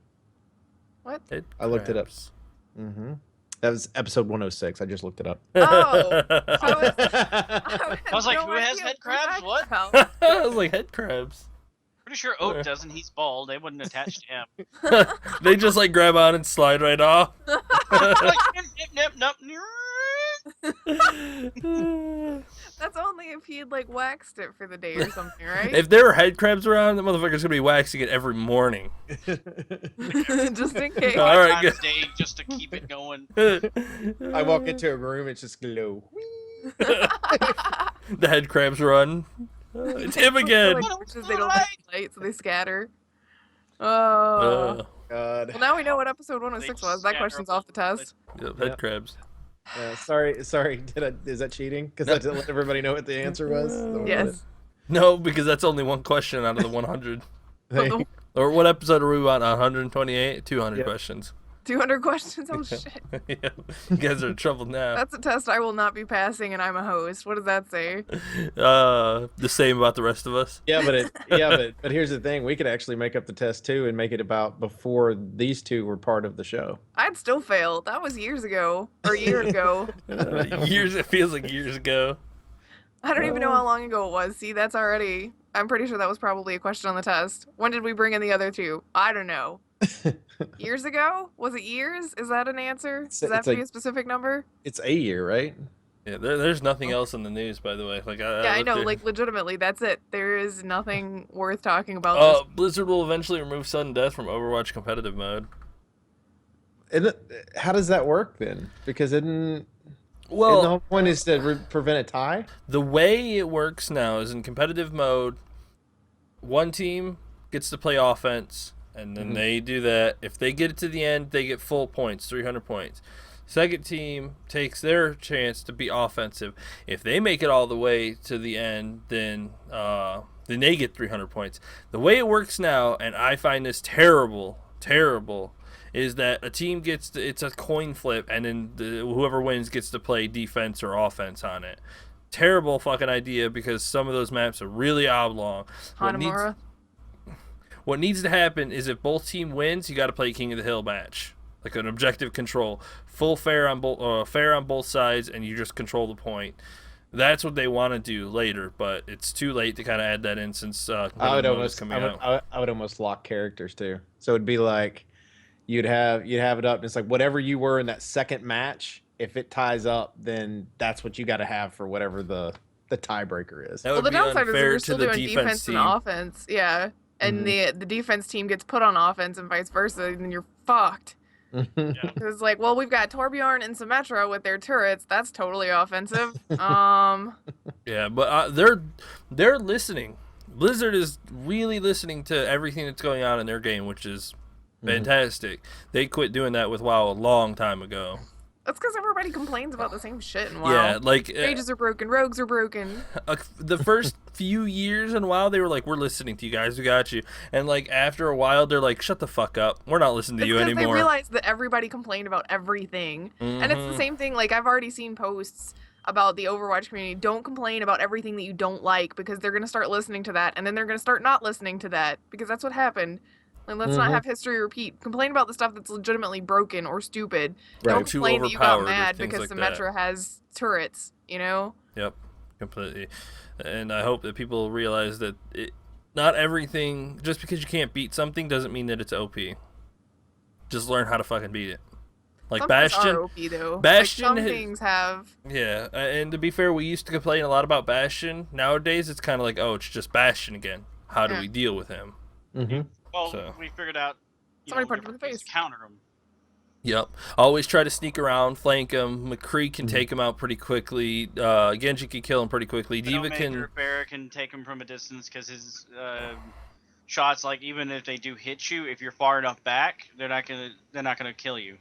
What? I looked it up. Crabs. Mm-hmm. That was episode 106. I just looked it up. Oh. I was like, No who has idea head what you're crabs? talking What? about. I was like, head crabs. Pretty sure Oak doesn't. He's bald. They wouldn't attach to him. They just like grab on and slide right off. Like, nip, nip, nip. That's only if he had like waxed it for the day or something, right? If there were head crabs around, the motherfucker's gonna be waxing it every morning. Just in case. All right, Times good. a day just to keep it going. I walk into a room, it's just glow. The head crabs run. It's him again. Like, witches, they don't like light, so they scatter. Oh. God. Well, now we know what episode 106 They was. That scatter question's all off the over the test. Yep, Yeah. head crabs. Sorry. Is that cheating? Because I didn't let everybody know what the answer was. Yes. No, because that's only one question out of the 100. They- Or what episode are we on? 128? 200 Yep. questions. 200 questions? Oh, shit. Yeah, you guys are in trouble now. That's a test I will not be passing, and I'm a host. What does that say? The same about the rest of us. but here's the thing: we could actually make up the test too and make it about before these two were part of the show. I'd still fail. That was years ago. Or a year ago. Years. It feels like years ago. I don't even know how long ago it was. See, that's already... I'm pretty sure that was probably a question on the test. When did we bring in the other two? I don't know. Years ago? Was it years? Is that an answer? Does that have It's to like- be a specific number? It's a year, right? Yeah, there's nothing else in the news, by the way. Like Yeah, I looked know. at- Like, legitimately, that's it. There is nothing worth talking about. Blizzard will eventually remove sudden death from Overwatch competitive mode. And how does that work then? Because isn't the Well, whole point is to prevent a tie? the way it works now is in competitive mode, one team gets to play offense, And then they do that. If they get it to the end, they get full points, 300 points. Second team takes their chance to be offensive. If they make it all the way to the end, then they get 300 points. The way it works now, and I find this terrible, is that a team it's a coin flip, and then whoever wins gets to play defense or offense on it. Terrible fucking idea, because some of those maps are really oblong. What needs to happen is, if both team wins, you got to play King of the Hill match, like an objective control, full fair on both sides, and you just control the point. That's what they want to do later, but it's too late to kind of add that in since I would almost lock characters too. So it'd be like you'd have it up, and it's like whatever you were in that second match. If it ties up, then that's what you got to have for whatever the tiebreaker is. Well, the downside is you're still doing defense and offense, yeah. And the defense team gets put on offense and vice versa, and then you're fucked. It's like, well, we've got Torbjorn and Symmetra with their turrets. That's totally offensive. Yeah, but they're listening. Blizzard is really listening to everything that's going on in their game, which is fantastic. They quit doing that with WoW a long time ago. That's because everybody complains about the same shit in WoW. Yeah, like mages are broken, rogues are broken. The first few years in WoW, they were like, "We're listening to you guys, we got you." And like after a while, they're like, "Shut the fuck up, we're not listening to you anymore." They realized that everybody complained about everything, and it's the same thing. Like I've already seen posts about the Overwatch community. Don't complain about everything that you don't like, because they're gonna start listening to that, and then they're gonna start not listening to that, because that's what happened. And let's not have history repeat. Complain about the stuff that's legitimately broken or stupid. Right. Don't complain that you got mad because Symmetra has turrets, you know? Yep, completely. And I hope that people realize that not everything, just because you can't beat something doesn't mean that it's OP. Just learn how to fucking beat it. Like some Bastion. Are OP, though. Bastion like some things have. Yeah, and to be fair, we used to complain a lot about Bastion. Nowadays, it's kind of like, oh, it's just Bastion again. How do we deal with him? Well, we figured out somebody punched him in the face. Counter him. Yep. Always try to sneak around, flank him. McCree can take him out pretty quickly. Genji can kill him pretty quickly. Diva can. Barra can take him from a distance, because his shots, like even if they do hit you, if you're far enough back, they're not gonna kill you.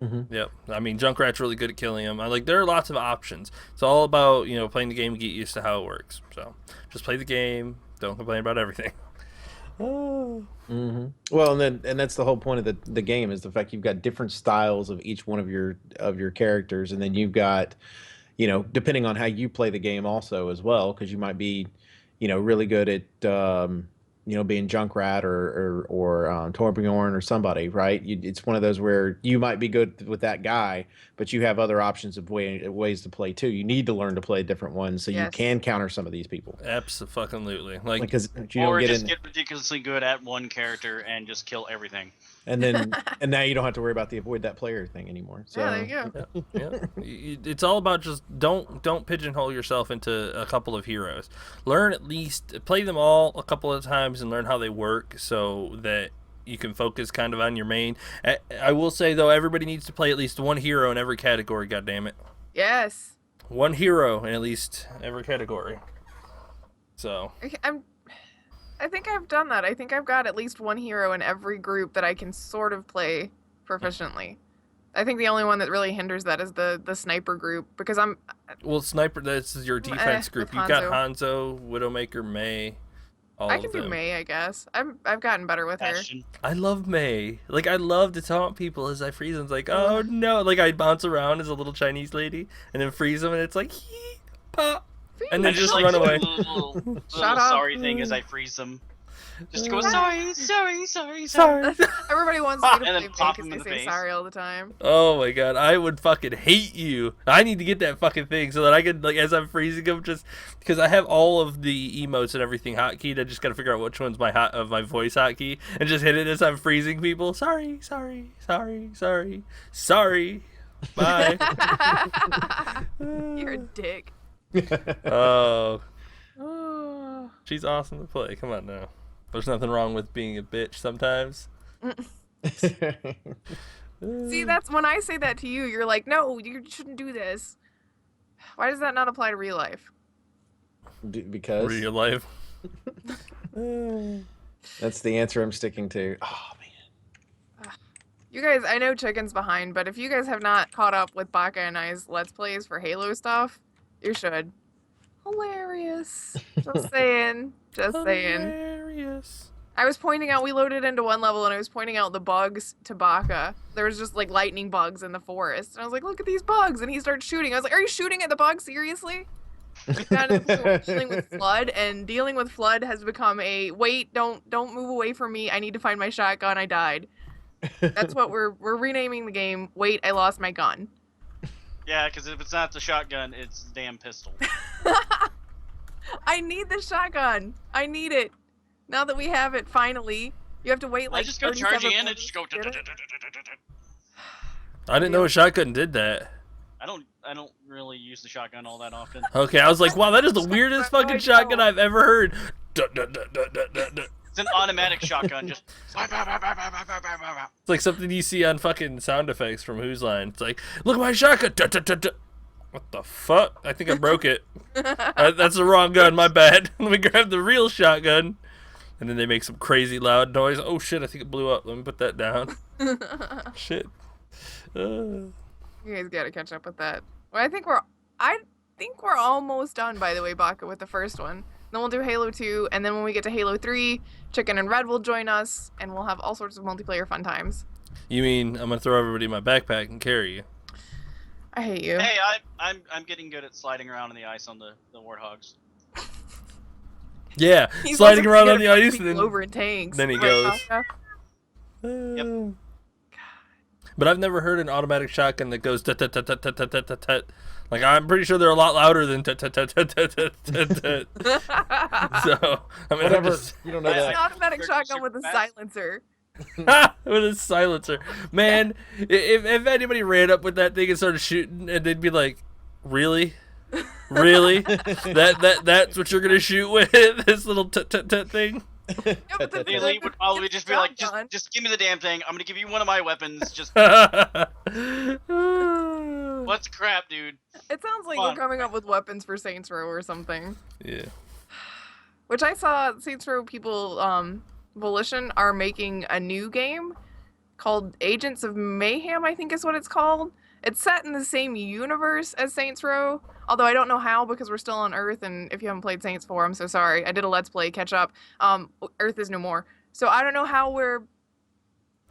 Yep. I mean, Junkrat's really good at killing him. There are lots of options. It's all about playing the game and get used to how it works. So just play the game. Don't complain about everything. Well, and that's the whole point of the game, is the fact you've got different styles of each one of your characters, and then you've got, depending on how you play the game also as well, because you might be, really good at being Junkrat or Torbjorn or somebody, right? It's one of those where you might be good with that guy, but you have other options of ways to play too. You need to learn to play different ones so you can counter some of these people. Absolutely. Get ridiculously good at one character and just kill everything. And now you don't have to worry about the avoid that player thing anymore. So there you go. Yeah. It's all about just don't pigeonhole yourself into a couple of heroes. Learn at least, play them all a couple of times and learn how they work, so that you can focus kind of on your main. I will say though, everybody needs to play at least one hero in every category. God damn it. Yes. One hero in at least every category. So. I think I've done that. I think I've got at least one hero in every group that I can sort of play proficiently. I think the only one that really hinders that is the sniper group, because sniper, that's your defense group. You've got Hanzo, Widowmaker, Mei. I can do Mei, I guess. I've gotten better with her. I love Mei. I love to taunt people as I freeze them. It's like, oh no. I bounce around as a little Chinese lady and then freeze them, and it's like, hee, pop. And then just run away. Little sorry thing as I freeze them. Just go, sorry. Everybody wants me to play then pop because them in they the say face. sorry all the time. Oh my god, I would fucking hate you. I need to get that fucking thing so that I can, as I'm freezing them, just because I have all of the emotes and everything hotkeyed, I just gotta figure out which one's my voice hotkey and just hit it as I'm freezing people. Sorry. Bye. You're a dick. Oh. She's awesome to play. Come on now. There's nothing wrong with being a bitch sometimes. See, that's when I say that to you, you're like, no, you shouldn't do this. Why does that not apply to real life? Because real life. That's the answer I'm sticking to. Oh man. You guys, I know Chicken's behind, but if you guys have not caught up with Baka and I's Let's Plays for Halo stuff, you should. Hilarious. Just saying. Just saying. Hilarious. I was pointing out, we loaded into one level and I was pointing out the bugs to Baka. There was just like lightning bugs in the forest. And I was like, look at these bugs. And he started shooting. I was like, are you shooting at the bugs? Seriously? We got to the point where we're dealing with flood, and dealing with flood has become a wait, don't move away from me. I need to find my shotgun. I died. That's what we're renaming the game. Wait, I lost my gun. Yeah, because if it's not the shotgun, it's the damn pistol. I need the shotgun. I need it. Now that we have it, finally. You have to wait like I just go 37 charging in and minutes just go. to get it. I didn't know a shotgun did that. I don't really use the shotgun all that often. Okay, I was like, wow, that is the weirdest fucking shotgun I've ever heard. It's an automatic shotgun, just. It's like something you see on fucking sound effects from Who's Line. It's like, look at my shotgun. What the fuck? I think I broke it. That's the wrong gun, my bad. Let me grab the real shotgun. And then they make some crazy loud noise. Oh shit, I think it blew up. Let me put that down. Shit. You guys gotta catch up with that. Well, I think we're almost done, by the way, Baka, with the first one. Then we'll do Halo 2, and then when we get to Halo 3, Chicken and Red will join us, and we'll have all sorts of multiplayer fun times. You mean I'm gonna throw everybody in my backpack and carry you? I hate you. Hey, I'm getting good at sliding around in the ice on the warthogs. Yeah, He's sliding also around good on the at ice, people over in tanks. then he Right, goes. Baka? Yep. But I've never heard an automatic shotgun that goes tut tut tut tut tut tut tut tut tut. Like I'm pretty sure they're a lot louder than tut tut tut tut tut tut tut tut. So I mean, Whatever. just, You don't know It's an that. automatic Super shotgun with a fast. silencer. with a silencer, man. If anybody ran up with that thing and started shooting, and they'd be like, "Really, really? That's what you're gonna shoot with this little tut tut tut thing?" Yeah, but The the- elite would probably it's a just be like, shotgun. just give me the damn thing. I'm gonna give you one of my weapons. Just What? what's crap, dude? It sounds like Fun. we're coming up with weapons for Saints Row or something. Yeah. Which I saw Saints Row people, Volition are making a new game called Agents of Mayhem, I think is what it's called. It's set in the same universe as Saints Row, although I don't know how because we're still on Earth, and if you haven't played Saints 4, I'm so sorry. I did a Let's Play, catch up. Earth is no more. So I don't know how we're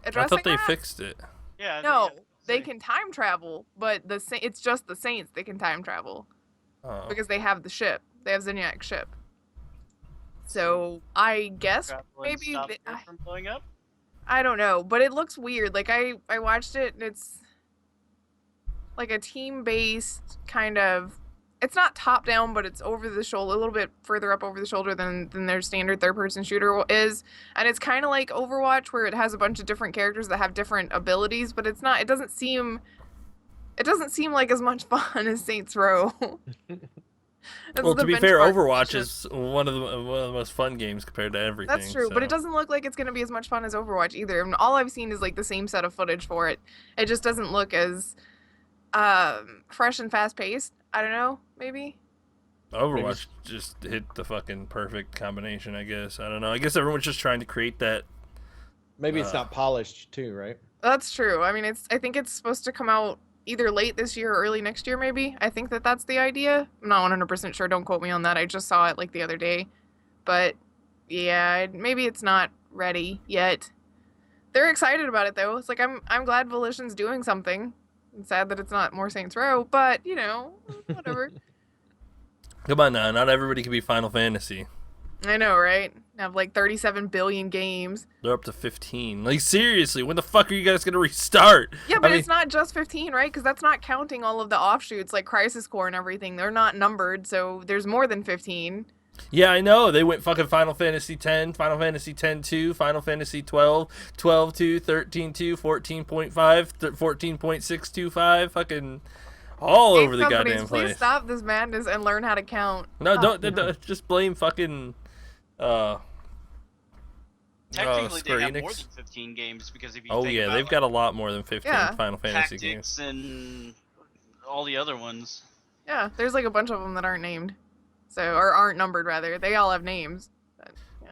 I addressing thought they that. fixed it. Yeah. No, yeah, they same. can time travel, but it's just the Saints they can time travel. Oh. Because they have the ship. They have Zinniak's ship. So I guess Travel and maybe stop they- it from blowing up. I don't know, but it looks weird. Like I watched it and it's like a team-based kind of, it's not top down, but it's over the shoulder, a little bit further up over the shoulder than their standard third-person shooter is. And it's kind of like Overwatch where it has a bunch of different characters that have different abilities, but it doesn't seem like as much fun as Saints Row. That's Well, the to be fair, benchmark Overwatch version. is one of the most fun games compared to everything. That's true, but it so. doesn't look like it's going to be as much fun as Overwatch either. And all I've seen is like the same set of footage for it. It just doesn't look as fresh and fast paced. I don't know, maybe. Overwatch just hit the fucking perfect combination, I guess. I don't know. I guess everyone's just trying to create that. Maybe it's not polished too, right? That's true. I mean, I think it's supposed to come out either late this year or early next year, maybe. I think that's the idea. I'm not 100% sure. Don't quote me on that. I just saw it like the other day. But yeah, maybe it's not ready yet. They're excited about it though. It's like I'm glad Volition's doing something. I'm sad that it's not more Saints Row, but you know, whatever. Come on now, not everybody can be Final Fantasy. I know, right? Have like 37 billion games. They're up to 15. Like seriously, when the fuck are you guys gonna restart? Yeah, but I mean, it's not just 15, right? Because that's not counting all of the offshoots like Crisis Core and everything. They're not numbered, so there's more than 15. yeah, I know. They went fucking Final Fantasy 10, Final Fantasy 10-2, Final Fantasy 12, 12-2, 13-2, 14.5, 14.625, fucking all over the Companies, goddamn please place. stop this madness and learn how to count. No, Oh. don't just blame fucking Technically, Square they have more Enix. than 15 games because if you Oh think yeah, about they've got a lot more than 15 Yeah. Final Fantasy games. tactics and all the other ones. Yeah, there's like a bunch of them that aren't named. So, or aren't numbered rather. They all have names. But, yeah.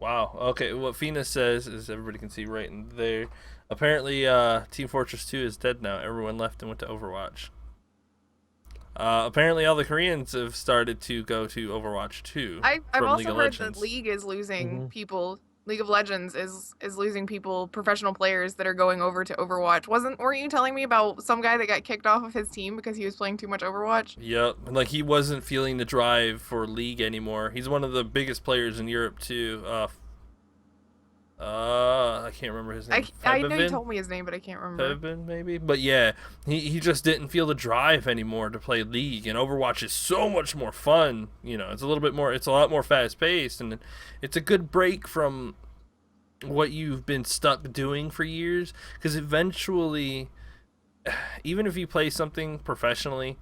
Wow. Okay. What Fina says is everybody can see right in there. Apparently, Team Fortress 2 is dead now. Everyone left and went to Overwatch. Apparently, all the Koreans have started to go to Overwatch 2 I've from League also of heard that Legends. League is losing Mhm. people. League of Legends is losing people, professional players that are going over to Overwatch. Weren't you telling me about some guy that got kicked off of his team because he was playing too much Overwatch? Yep. Like, he wasn't feeling the drive for League anymore. He's one of the biggest players in Europe, too. I can't remember his name. I know you Febivin? told me his name, but I can't remember. Febivin, maybe? But yeah, he just didn't feel the drive anymore to play League, and Overwatch is so much more fun. You know, it's a lot more fast paced, and it's a good break from what you've been stuck doing for years. Because eventually, even if you play something professionally,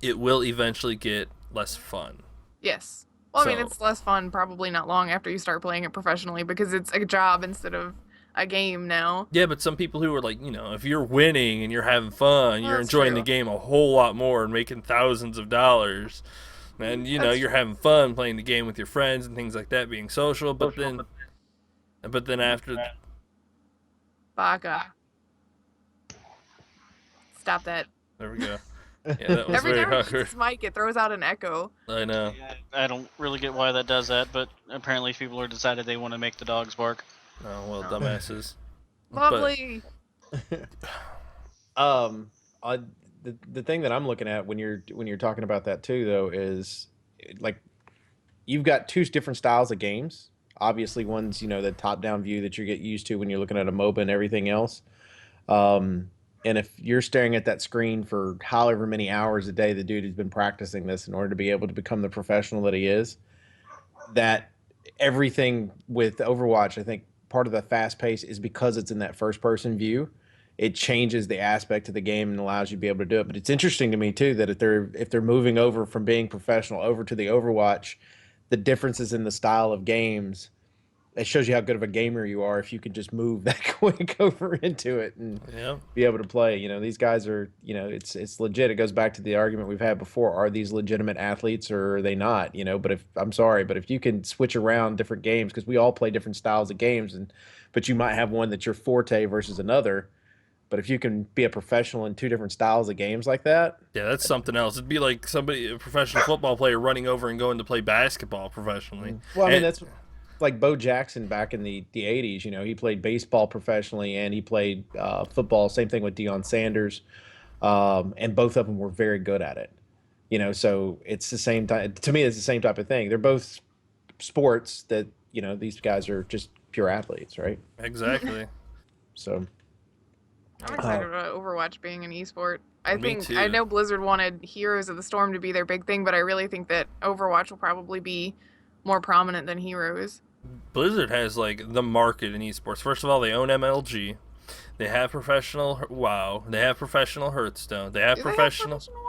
it will eventually get less fun. Yes. Well, I mean, So- it's less fun probably not long after you start playing it professionally because it's a job instead of a game now. Yeah, but some people who are like, you know, if you're winning and you're having fun, Well, you're that's enjoying true. the game a whole lot more and making thousands of dollars. And you know, That's you're having fun playing the game with your friends and things like that, being social. But then after, Baka. Stop that. there we go. Yeah, that was Every very time he awkward. uses his mic, it throws out an echo. I know. Yeah, I don't really get why that does that, but apparently people are decided they want to make the dogs bark. Oh well, No. dumbasses. Lovely. Um, I, the thing that I'm looking at when you're talking about that too, though, is like you've got two different styles of games. Obviously, one's the top-down view that you get used to when you're looking at a MOBA and everything else. And if you're staring at that screen for however many hours a day, the dude has been practicing this in order to be able to become the professional that he is, that everything with Overwatch, I think part of the fast pace is because it's in that first person view. It changes the aspect of the game and allows you to be able to do it. But it's interesting to me too that if they're moving over from being professional over to the Overwatch, the differences in the style of games, it shows you how good of a gamer you are if you can just move that quick over into it and Yeah. be able to play. These guys are, it's legit. It goes back to the argument we've had before. Are these legitimate athletes or are they not? But I'm sorry, but if you can switch around different games, because we all play different styles of games, but you might have one that's your forte versus another. But if you can be a professional in two different styles of games like that, Yeah, that's something else. It'd be like a professional football player running over and going to play basketball professionally. well, I mean, And- that's like Bo Jackson back in the 80s. He played baseball professionally and he played football. Same thing with Deion Sanders. And both of them were very good at it. So it's the same time. To me, it's the same type of thing. They're both sports that, these guys are just pure athletes, right? Exactly. So, I'm excited about Overwatch being an esport. I Me think too. I know Blizzard wanted Heroes of the Storm to be their big thing, but I really think that Overwatch will probably be more prominent than Heroes. Blizzard has like the market in esports. First of all, they own MLG. They have professional WoW. They have professional Hearthstone. They have Do they have professional. WoW?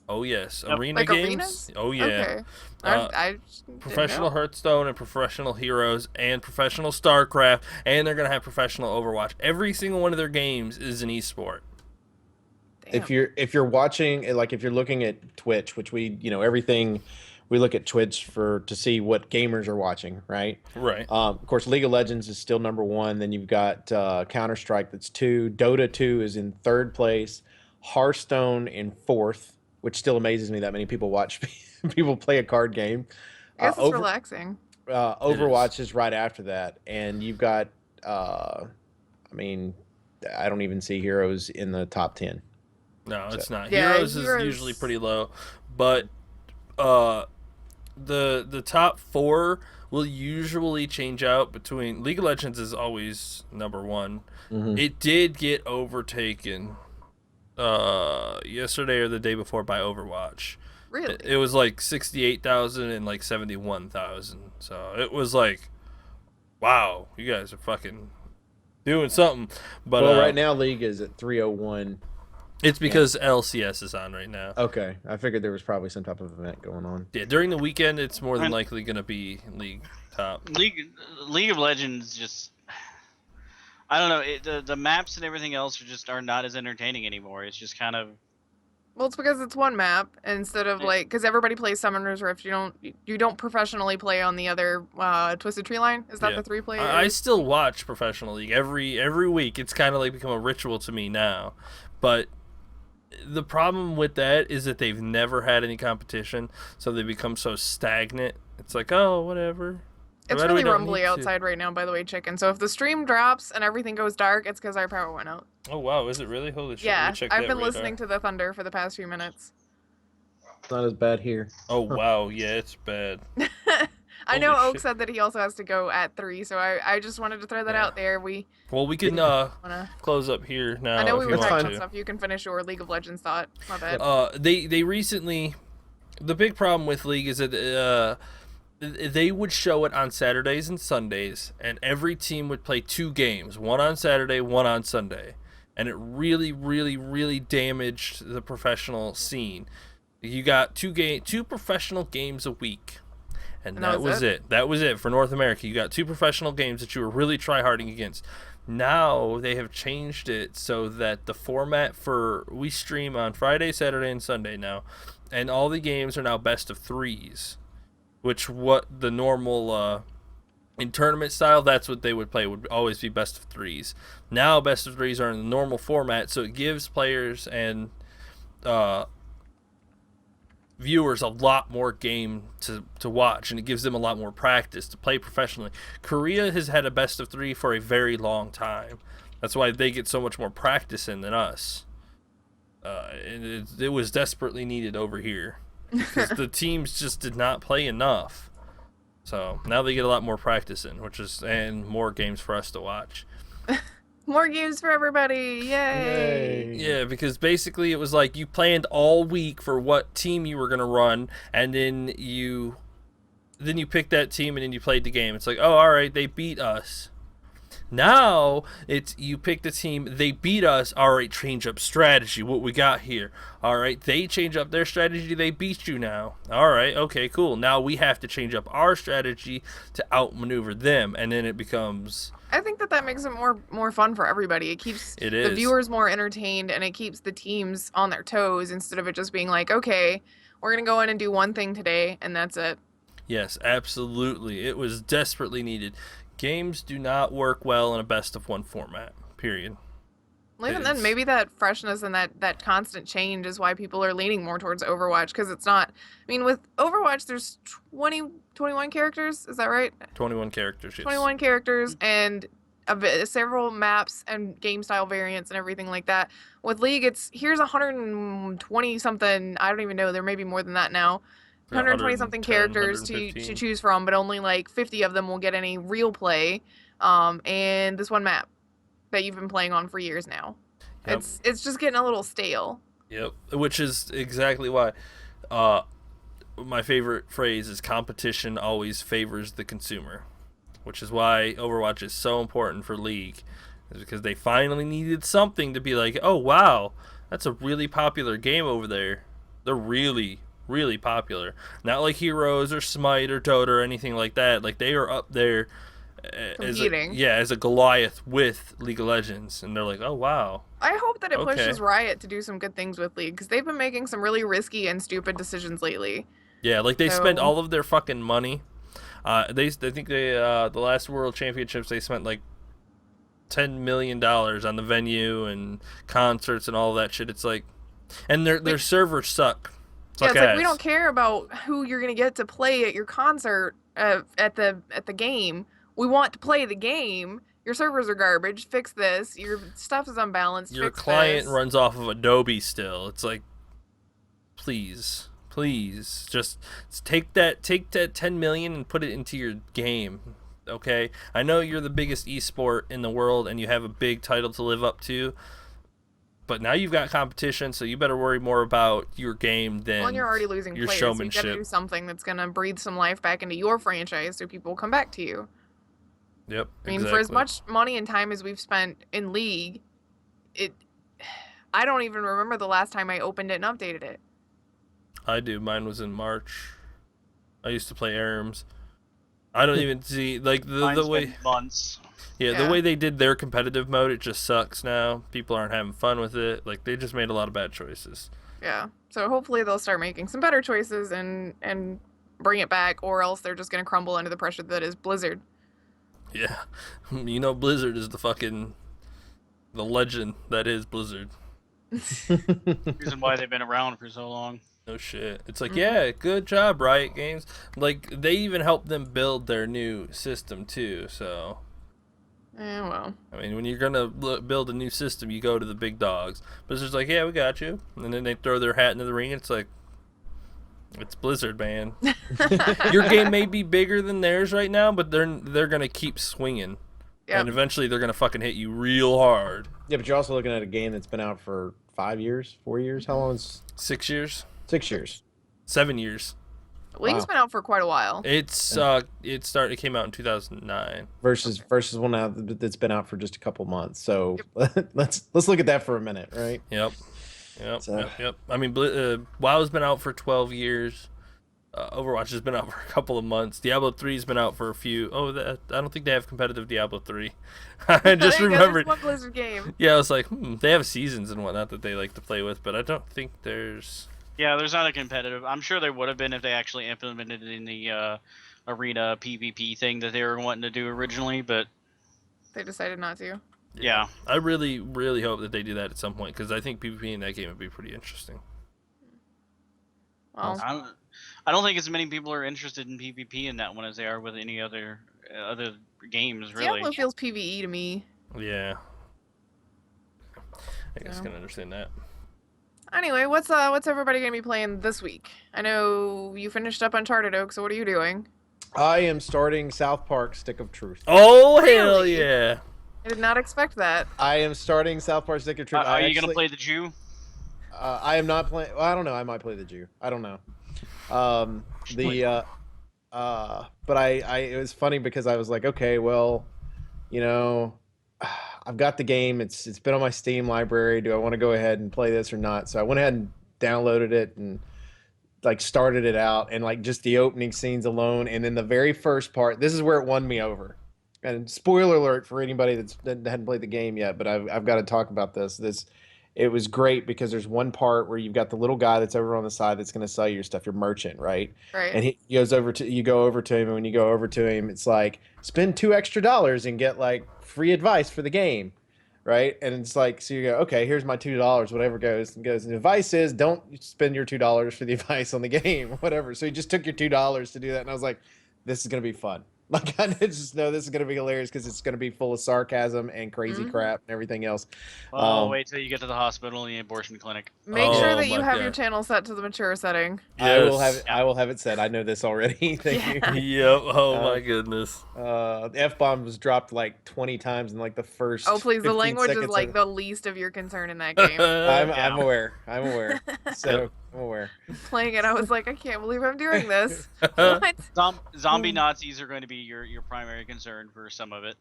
Oh yes, Yep. arena Like games. arenas? Oh yeah. Okay. Uh, I just didn't Professional know. Hearthstone and professional Heroes and professional StarCraft, and they're gonna have professional Overwatch. Every single one of their games is an esport. Damn. if you're watching, like if you're looking at Twitch, which everything, we look at Twitch to see what gamers are watching, right? Right. Of course, League of Legends is still number one. Then you've got Counter Strike, that's two. Dota 2 is in third place. Hearthstone in fourth, which still amazes me that many people watch people play a card game. I guess it's Over relaxing. Overwatch is right after that, and you've got. I mean, I don't even see Heroes in the top 10. No, it's not. Yeah, Heroes is Heroes- usually pretty low, but the top four will usually change out between League of Legends is always number one. Mhm. It did get overtaken yesterday or the day before by Overwatch. Really? It was like 68,000 and like 71,000. So it was like, wow, you guys are fucking doing something. But Well, right now League is at 301. it's because LCS is on right now. Okay, I figured there was probably some type of event going on. Yeah, during the weekend, it's more than And- likely going to be League top. League of Legends just, I don't know, the maps and everything else are not as entertaining anymore. It's just kind of Well, it's because it's one map instead of like because everybody plays Summoner's Rift. You don't professionally play on the other Twisted Tree line. Is that Yeah. the 3 player? I still watch Professional League every week. It's kind of like become a ritual to me now. But the problem with that is that they've never had any competition, so they become so stagnant. It's like, oh, whatever. It's really rumbly outside right now, by the way, chicken. So if the stream drops and everything goes dark, it's because our power went out. Oh wow, is it really? Holy shit! Yeah, Let me check I've that been radar. listening to the thunder for the past few minutes. It's not as bad here. Oh wow, yeah, it's bad. I know Holy Oak shit. said that he also has to go at 3, so I just wanted to throw that Yeah. out there. Well, we can Wanna... close up here now. I know we if were you talking want about to. stuff. You can finish your League of Legends thought. My bad. They recently, the big problem with League is that they would show it on Saturdays and Sundays, and every team would play 2 games, one on Saturday, one on Sunday, and it really, really, really damaged the professional scene. You got two professional games a week, and that was it. That was it for North America. You got 2 professional games that you were really tryharding against. Now they have changed it so that the format we stream on Friday, Saturday, and Sunday now, and all the games are now best of 3s, which what the normal in tournament style, that's what they would play, would always be best of 3s. Now best of 3s are in the normal format, so it gives players and viewers a lot more game to watch, and it gives them a lot more practice to play professionally. Korea has had a best of 3 for a very long time. That's why they get so much more practice in than us. And it was desperately needed over here because the teams just did not play enough. So now they get a lot more practice in, and more games for us to watch. More games for everybody! Yay! Yeah, because basically it was like you planned all week for what team you were gonna run, and then you picked that team and then you played the game. It's like, oh, all right, they beat us. Now it's you pick the team, they beat us. All right, change up strategy. What we got here? All right, they change up their strategy. They beat you now. All right, okay, cool. Now we have to change up our strategy to outmaneuver them, and then it becomes. I think that makes it more fun for everybody. It keeps the viewers more entertained, and it keeps the teams on their toes instead of it just being like, okay, we're gonna go in and do one thing today, and that's it. Yes, absolutely. It was desperately needed. Games do not work well in a best of 1 format. Period. Well, even then, maybe that freshness and that constant change is why people are leaning more towards Overwatch, because it's not. I mean, with Overwatch, there's 21 characters. Is that right? 21 characters. Yes. 21 characters and several maps and game style variants and everything like that. With League, here's 120 something. I don't even know. There may be more than that now. 120 something characters to choose from, but only like 50 of them will get any real play. And this one map that you've been playing on for years now. Yep. It's just getting a little stale. Yep, which is exactly why my favorite phrase is competition always favors the consumer, which is why Overwatch is so important for League, is because they finally needed something to be like, oh wow, that's a really popular game over there. They're really, really popular. Not like Heroes or Smite or Dota or anything like that. Like they are up there as a Goliath with League of Legends, and they're like, oh wow. I hope that it pushes Riot to do some good things with League, because they've been making some really risky and stupid decisions lately. Yeah, like they spent all of their fucking money. I think the last World Championships they spent like $10 million on the venue and concerts and all that shit. It's like, and their servers suck. Yeah, it's like we don't care about who you're gonna get to play at your concert at the game. We want to play the game. Your servers are garbage. Fix this. Your stuff is unbalanced. Your client runs off of Adobe still. It's like, please, just take that 10 million and put it into your game. Okay, I know you're the biggest esport in the world and you have a big title to live up to, but now you've got competition, so you better worry more about your game than you're already losing your players, showmanship. So you gotta do something that's gonna breathe some life back into your franchise so people will come back to you. Yep. I mean, for as much money and time as we've spent in League, I don't even remember the last time I opened it and updated it. I do. Mine was in March. I used to play ARMS. I don't even see like the way months. Yeah, the way they did their competitive mode, it just sucks now. People aren't having fun with it. Like they just made a lot of bad choices. Yeah. So hopefully they'll start making some better choices and bring it back, or else they're just gonna crumble under the pressure that is Blizzard. Yeah, Blizzard is the legend that is Blizzard. Reason why they've been around for so long. No shit. It's like, Mhm. yeah, good job, Riot Games. Like, they even helped them build their new system, too, so... Well. I mean, when you're gonna build a new system, you go to the big dogs. Blizzard's like, yeah, we got you. And then they throw their hat into the ring, and it's like, it's Blizzard, man. Your game may be bigger than theirs right now, but they're gonna keep swinging. Yep. And eventually they're gonna fucking hit you real hard. Yeah, but you're also looking at a game that's been out for 5 years, 4 years. How long is 6 years? 6 years? 7 years. League's Wow. been out for quite a while. It came out in 2009. Versus one out that's been out for just a couple months. So let's look at that for a minute, right? Yep. So- Yep. I mean, WoW's been out for 12 years. Overwatch has been out for a couple of months. Diablo 3's been out for a few. I don't think they have competitive Diablo 3. I just There you go, remembered. there's one Blizzard game. Yeah, I was like, they have seasons and whatnot that they like to play with, but I don't think there's... Yeah, there's not a competitive. I'm sure there would have been if they actually implemented it in the arena PvP thing that they were wanting to do originally, but They decided not to. yeah. I really, really hope that they do that at some point, because I think PvP in that game would be pretty interesting. Well, I don't think as many people are interested in PvP in that one as they are with any other games, really. Diablo feels PvE to me. Yeah. I guess I Yeah. can understand that. Anyway, what's everybody gonna be playing this week? I know you finished up Uncharted, Oak, so what are you doing? I am starting South Park Stick of Truth. Oh, hell Really? yeah. I did not expect that. I am starting South Park Stick of Truth. Are you gonna play the Jew? I am not playing. Well, I don't know. I might play the Jew. I don't know. But it was funny because I was like, okay, well, you know, I've got the game. It's been on my Steam library. Do I want to go ahead and play this or not? So I went ahead and downloaded it and like started it out, and like just the opening scenes alone, and then the very first part. This is where it won me over. And spoiler alert for anybody that hadn't played the game yet, but I've got to talk about this. It was great because there's one part where you've got the little guy that's over on the side that's going to sell you your stuff, your merchant, right? Right. And you go over to him, and when you go over to him, it's like, spend $2 extra and get like free advice for the game, right? And it's like, so you go, okay, here's my $2, whatever goes. And the advice is, don't spend your $2 for the advice on the game, whatever. So he just took your $2 to do that, and I was like, this is going to be fun. Like, I just know this is going to be hilarious because it's going to be full of sarcasm and crazy crap and everything else. Well, wait till you get to the hospital and the abortion clinic. Make sure that my you have God. your channel set to the mature setting. Yes. I will have it said. I know this already. Thank you. Yep. Oh, my goodness. The F-bomb was dropped like 20 times in like the first. Oh please, the 15 language is seconds like of- the least of your concern in that game. I'm aware. I'm aware. So I'm aware. Playing it, I was like, I can't believe I'm doing this. What? Zombie Nazis are going to be your primary concern for some of it.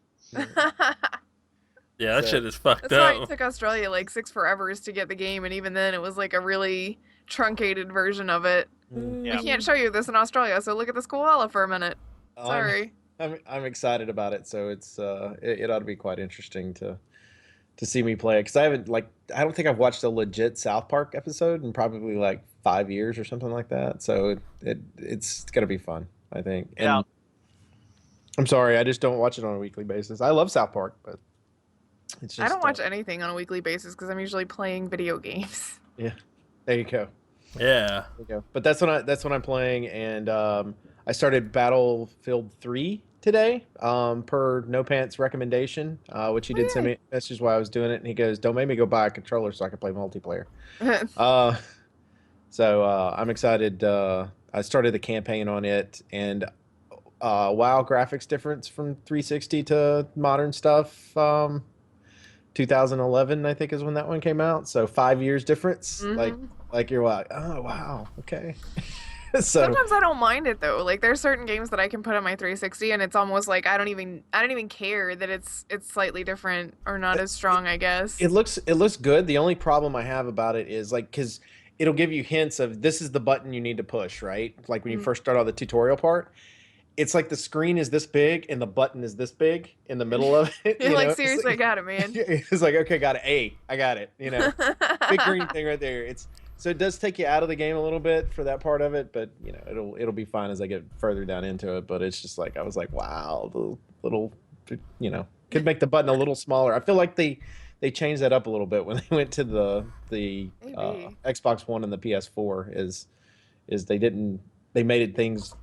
Yeah, that So- shit is fucked That's why it up. took Australia like 6 forevers to get the game, and even then it was like a really truncated version of it. Yeah. We can't show you this in Australia, so look at this koala for a minute. Sorry. I'm excited about it. So it's it ought to be quite interesting to see me play it, because I don't think I've watched a legit South Park episode in probably like 5 years or something like that. So it's gonna be fun, I think. And Yeah. I'm sorry, I just don't watch it on a weekly basis. I love South Park, but it's just I don't watch anything on a weekly basis because I'm usually playing video games. There you go. Yeah. There you go. But that's what I'm playing, and I started Battlefield 3 today, per No Pants recommendation, which he did send me a message while I was doing it, and he goes, "Don't make me go buy a controller so I can play multiplayer." So I'm excited. I started the campaign on it, and WoW graphics difference from 360 to modern stuff. 2011, I think, is when that one came out. So 5 years difference. Mhm. Like you're like, oh wow, okay. So Sometimes I don't mind it though. Like there's certain games that I can put on my 360 and it's almost like I don't even care that it's slightly different or not as strong, I guess. it looks good. The only problem I have about it is like, because it'll give you hints of this is the button you need to push, right? Like when you first start on the tutorial part, it's like the screen is this big and the button is this big in the middle of it. You're you like, know? seriously, I got it, man. It's like, okay, got it. I got it. You know, big green thing right there. So it does take you out of the game a little bit for that part of it, but you know it'll be fine as I get further down into it. But it's just like I was like, wow, the little, you know, could make the button a little smaller. I feel like they changed that up a little bit when they went to the Maybe. Xbox One and the PS4. Is they made it things,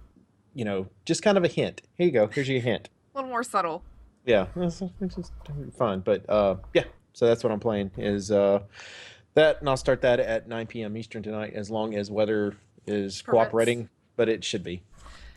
you know, just kind of a hint. Here you go. Here's your hint. A little more subtle. Yeah, it's just fun. But yeah, so that's what I'm playing is that, and I'll start that at 9 p.m. Eastern tonight, as long as weather is Permits. cooperating, but it should be.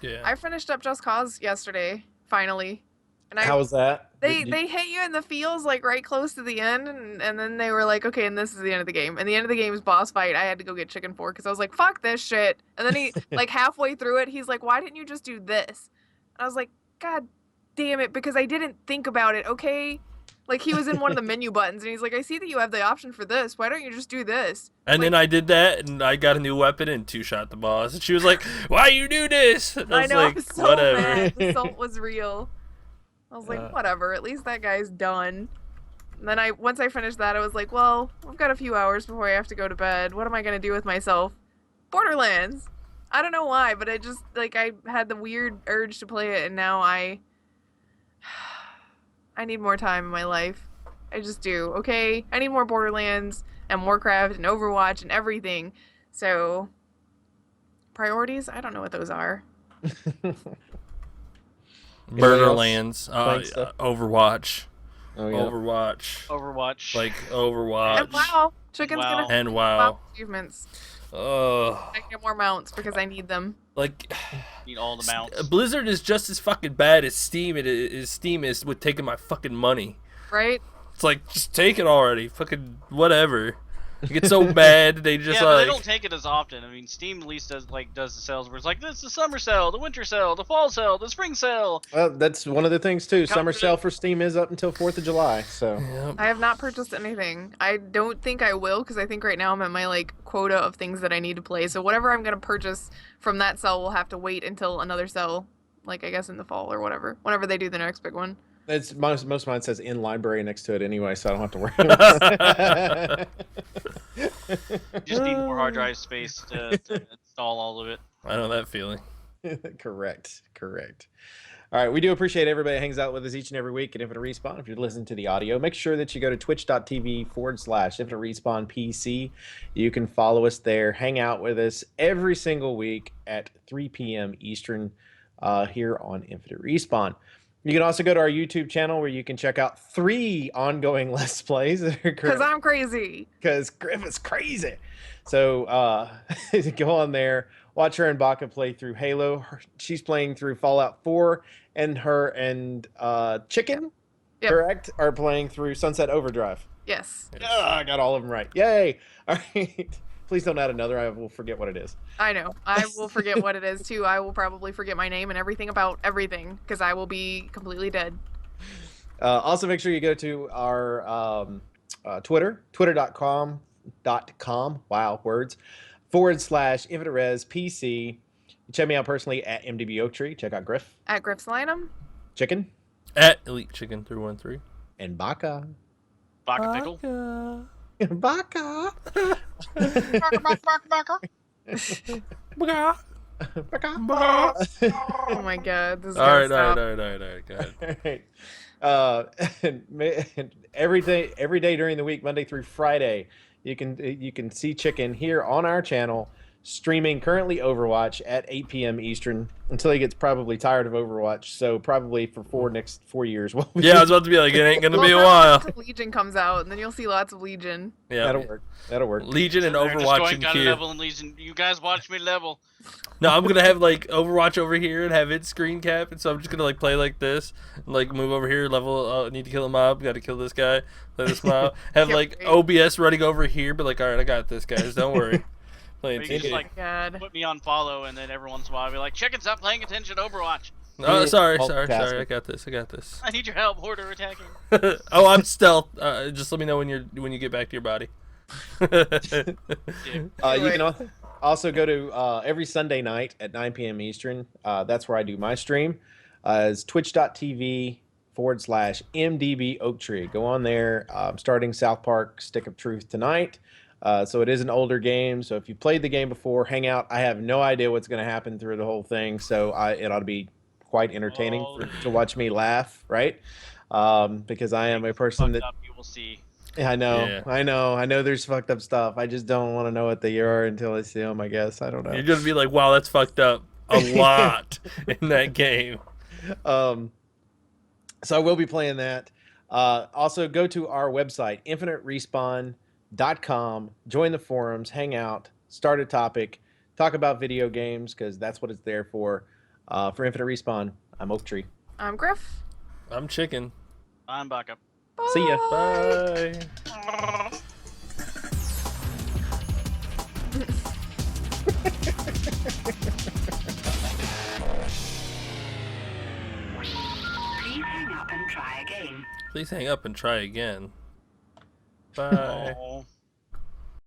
Yeah. I finished up Just Cause yesterday, finally. And How was that? they hit you in the feels like right close to the end, and then they were like, okay, and this is the end of the game. And the end of the game's boss fight, I had to go get chicken for because I was like, fuck this shit. And then he like halfway through it, he's like, why didn't you just do this? And I was like, God damn it, because I didn't think about it, okay? Like he was in one of the menu buttons and he's like, I see that you have the option for this. Why don't you just do this? And like, then I did that, and I got a new weapon and two-shot the boss. And she was like, "Why you do this?" And I was know, like, I'm so "Whatever." mad. The salt was real. I was like, whatever. At least that guy's done. And then once I finished that, I was like, well, I've got a few hours before I have to go to bed. What am I gonna do with myself? Borderlands. I don't know why, but it just like I had the weird urge to play it, and now I need more time in my life. I just do. Okay, I need more Borderlands and Warcraft and Overwatch and everything. So priorities? I don't know what those are. Borderlands, Playing stuff? Overwatch, Oh yeah. Overwatch. like Overwatch, And wow, Chicken's Wow. gonna and WoW. achievements. Ugh. I get more mounts because I need them. Like Need all the mounts. Blizzard is just as fucking bad as Steam. Steam is with taking my fucking money. Right? It's like, just take it already. Fucking whatever. You get so bad, they just Yeah, but like. they don't take it as often. I mean, Steam at least does the sales where it's like, this is the summer sale, the winter sale, the fall sale, the spring sale. Well, that's one of the things too. Summer Confident. sale for Steam is up until 4th of July. So Yep. I have not purchased anything. I don't think I will because I think right now I'm at my like quota of things that I need to play. So whatever I'm gonna purchase from that cell will have to wait until another cell, like I guess in the fall or whatever, whenever they do the next big one. it's most of mine says in library next to it anyway, so I don't have to worry about it. You just need more hard drive space to install all of it. I know that feeling. Correct. All right, we do appreciate everybody that hangs out with us each and every week at Infinite Respawn. If you're listening to the audio, make sure that you go to twitch.tv/Infinite Respawn PC. You can follow us there, hang out with us every single week at 3 p.m. Eastern here on Infinite Respawn. You can also go to our YouTube channel where you can check out 3 ongoing Let's Plays. Because I'm crazy. Because Grif is crazy. So go on there, watch her and Baka play through Halo. She's playing through Fallout 4, and her and Chicken, Yep. correct, are playing through Sunset Overdrive. Yes. I got all of them right. Yay! All right. Please don't add another. I will forget what it is. I know. I will forget what it is too. I will probably forget my name and everything about everything because I will be completely dead. Also, make sure you go to our Twitter, twitter.com, wow, words, /Infinite Res PC. Check me out personally at MDB Oak Tree. Check out Grif, At Griff's Linum. Chicken, At Elite Chicken 313. and Baka. Baka pickle. Baka. Baka. Oh my god. This is All gonna right. stop. Go ahead. And every day during the week, Monday through Friday, you can see Chicken here on our channel, streaming currently Overwatch at 8 p.m. Eastern until he gets probably tired of Overwatch. So probably for next 4 years. Yeah, I was about to be like, it ain't gonna be a Well, while. until Legion comes out, and then you'll see lots of Legion. Yeah, That'll work. Legion and They're just Overwatch going and down a Q. level and Legion. You guys watch me level. No, I'm gonna have like Overwatch over here and have it screen cap, and so I'm just gonna like play like this, and, like move over here, level. Need to kill a mob. Got to kill this guy. Play this mob. Have Yeah, like right. OBS running over here, but like, all right, I got this, guys. Don't worry. Playing Or you can just TK. like God. put me on follow, and then every once in a while I'll be like, Chicken, stop playing attention to Overwatch. Oh, sorry. Multitasking. I got this. I need your help. Hoarder attacking. Oh, I'm stealth. Just let me know when you get back to your body. Yeah. You can also go to every Sunday night at 9 p.m. Eastern. That's where I do my stream. Is twitch.tv/MDB Oak Tree. Go on there. I'm starting South Park Stick of Truth tonight. So it is an older game. So if you played the game before, hang out. I have no idea what's going to happen through the whole thing. So it ought to be quite entertaining Oh, to watch me laugh, right? Because I am a person that you will see. I know, Yeah. I know. There's fucked up stuff. I just don't want to know what they are until I see them. I guess I don't know. You're gonna be like, wow, that's fucked up a lot in that game. So I will be playing that. Also, go to our website, infiniterespawn.com. Join the forums, hang out, start a topic, talk about video games because that's what it's there for. For Infinite Respawn, I'm Oak Tree. I'm Griff. I'm chicken. I'm Baka. See ya. Bye. Please hang up and try again. Please hang up and try again. Bye. Oh.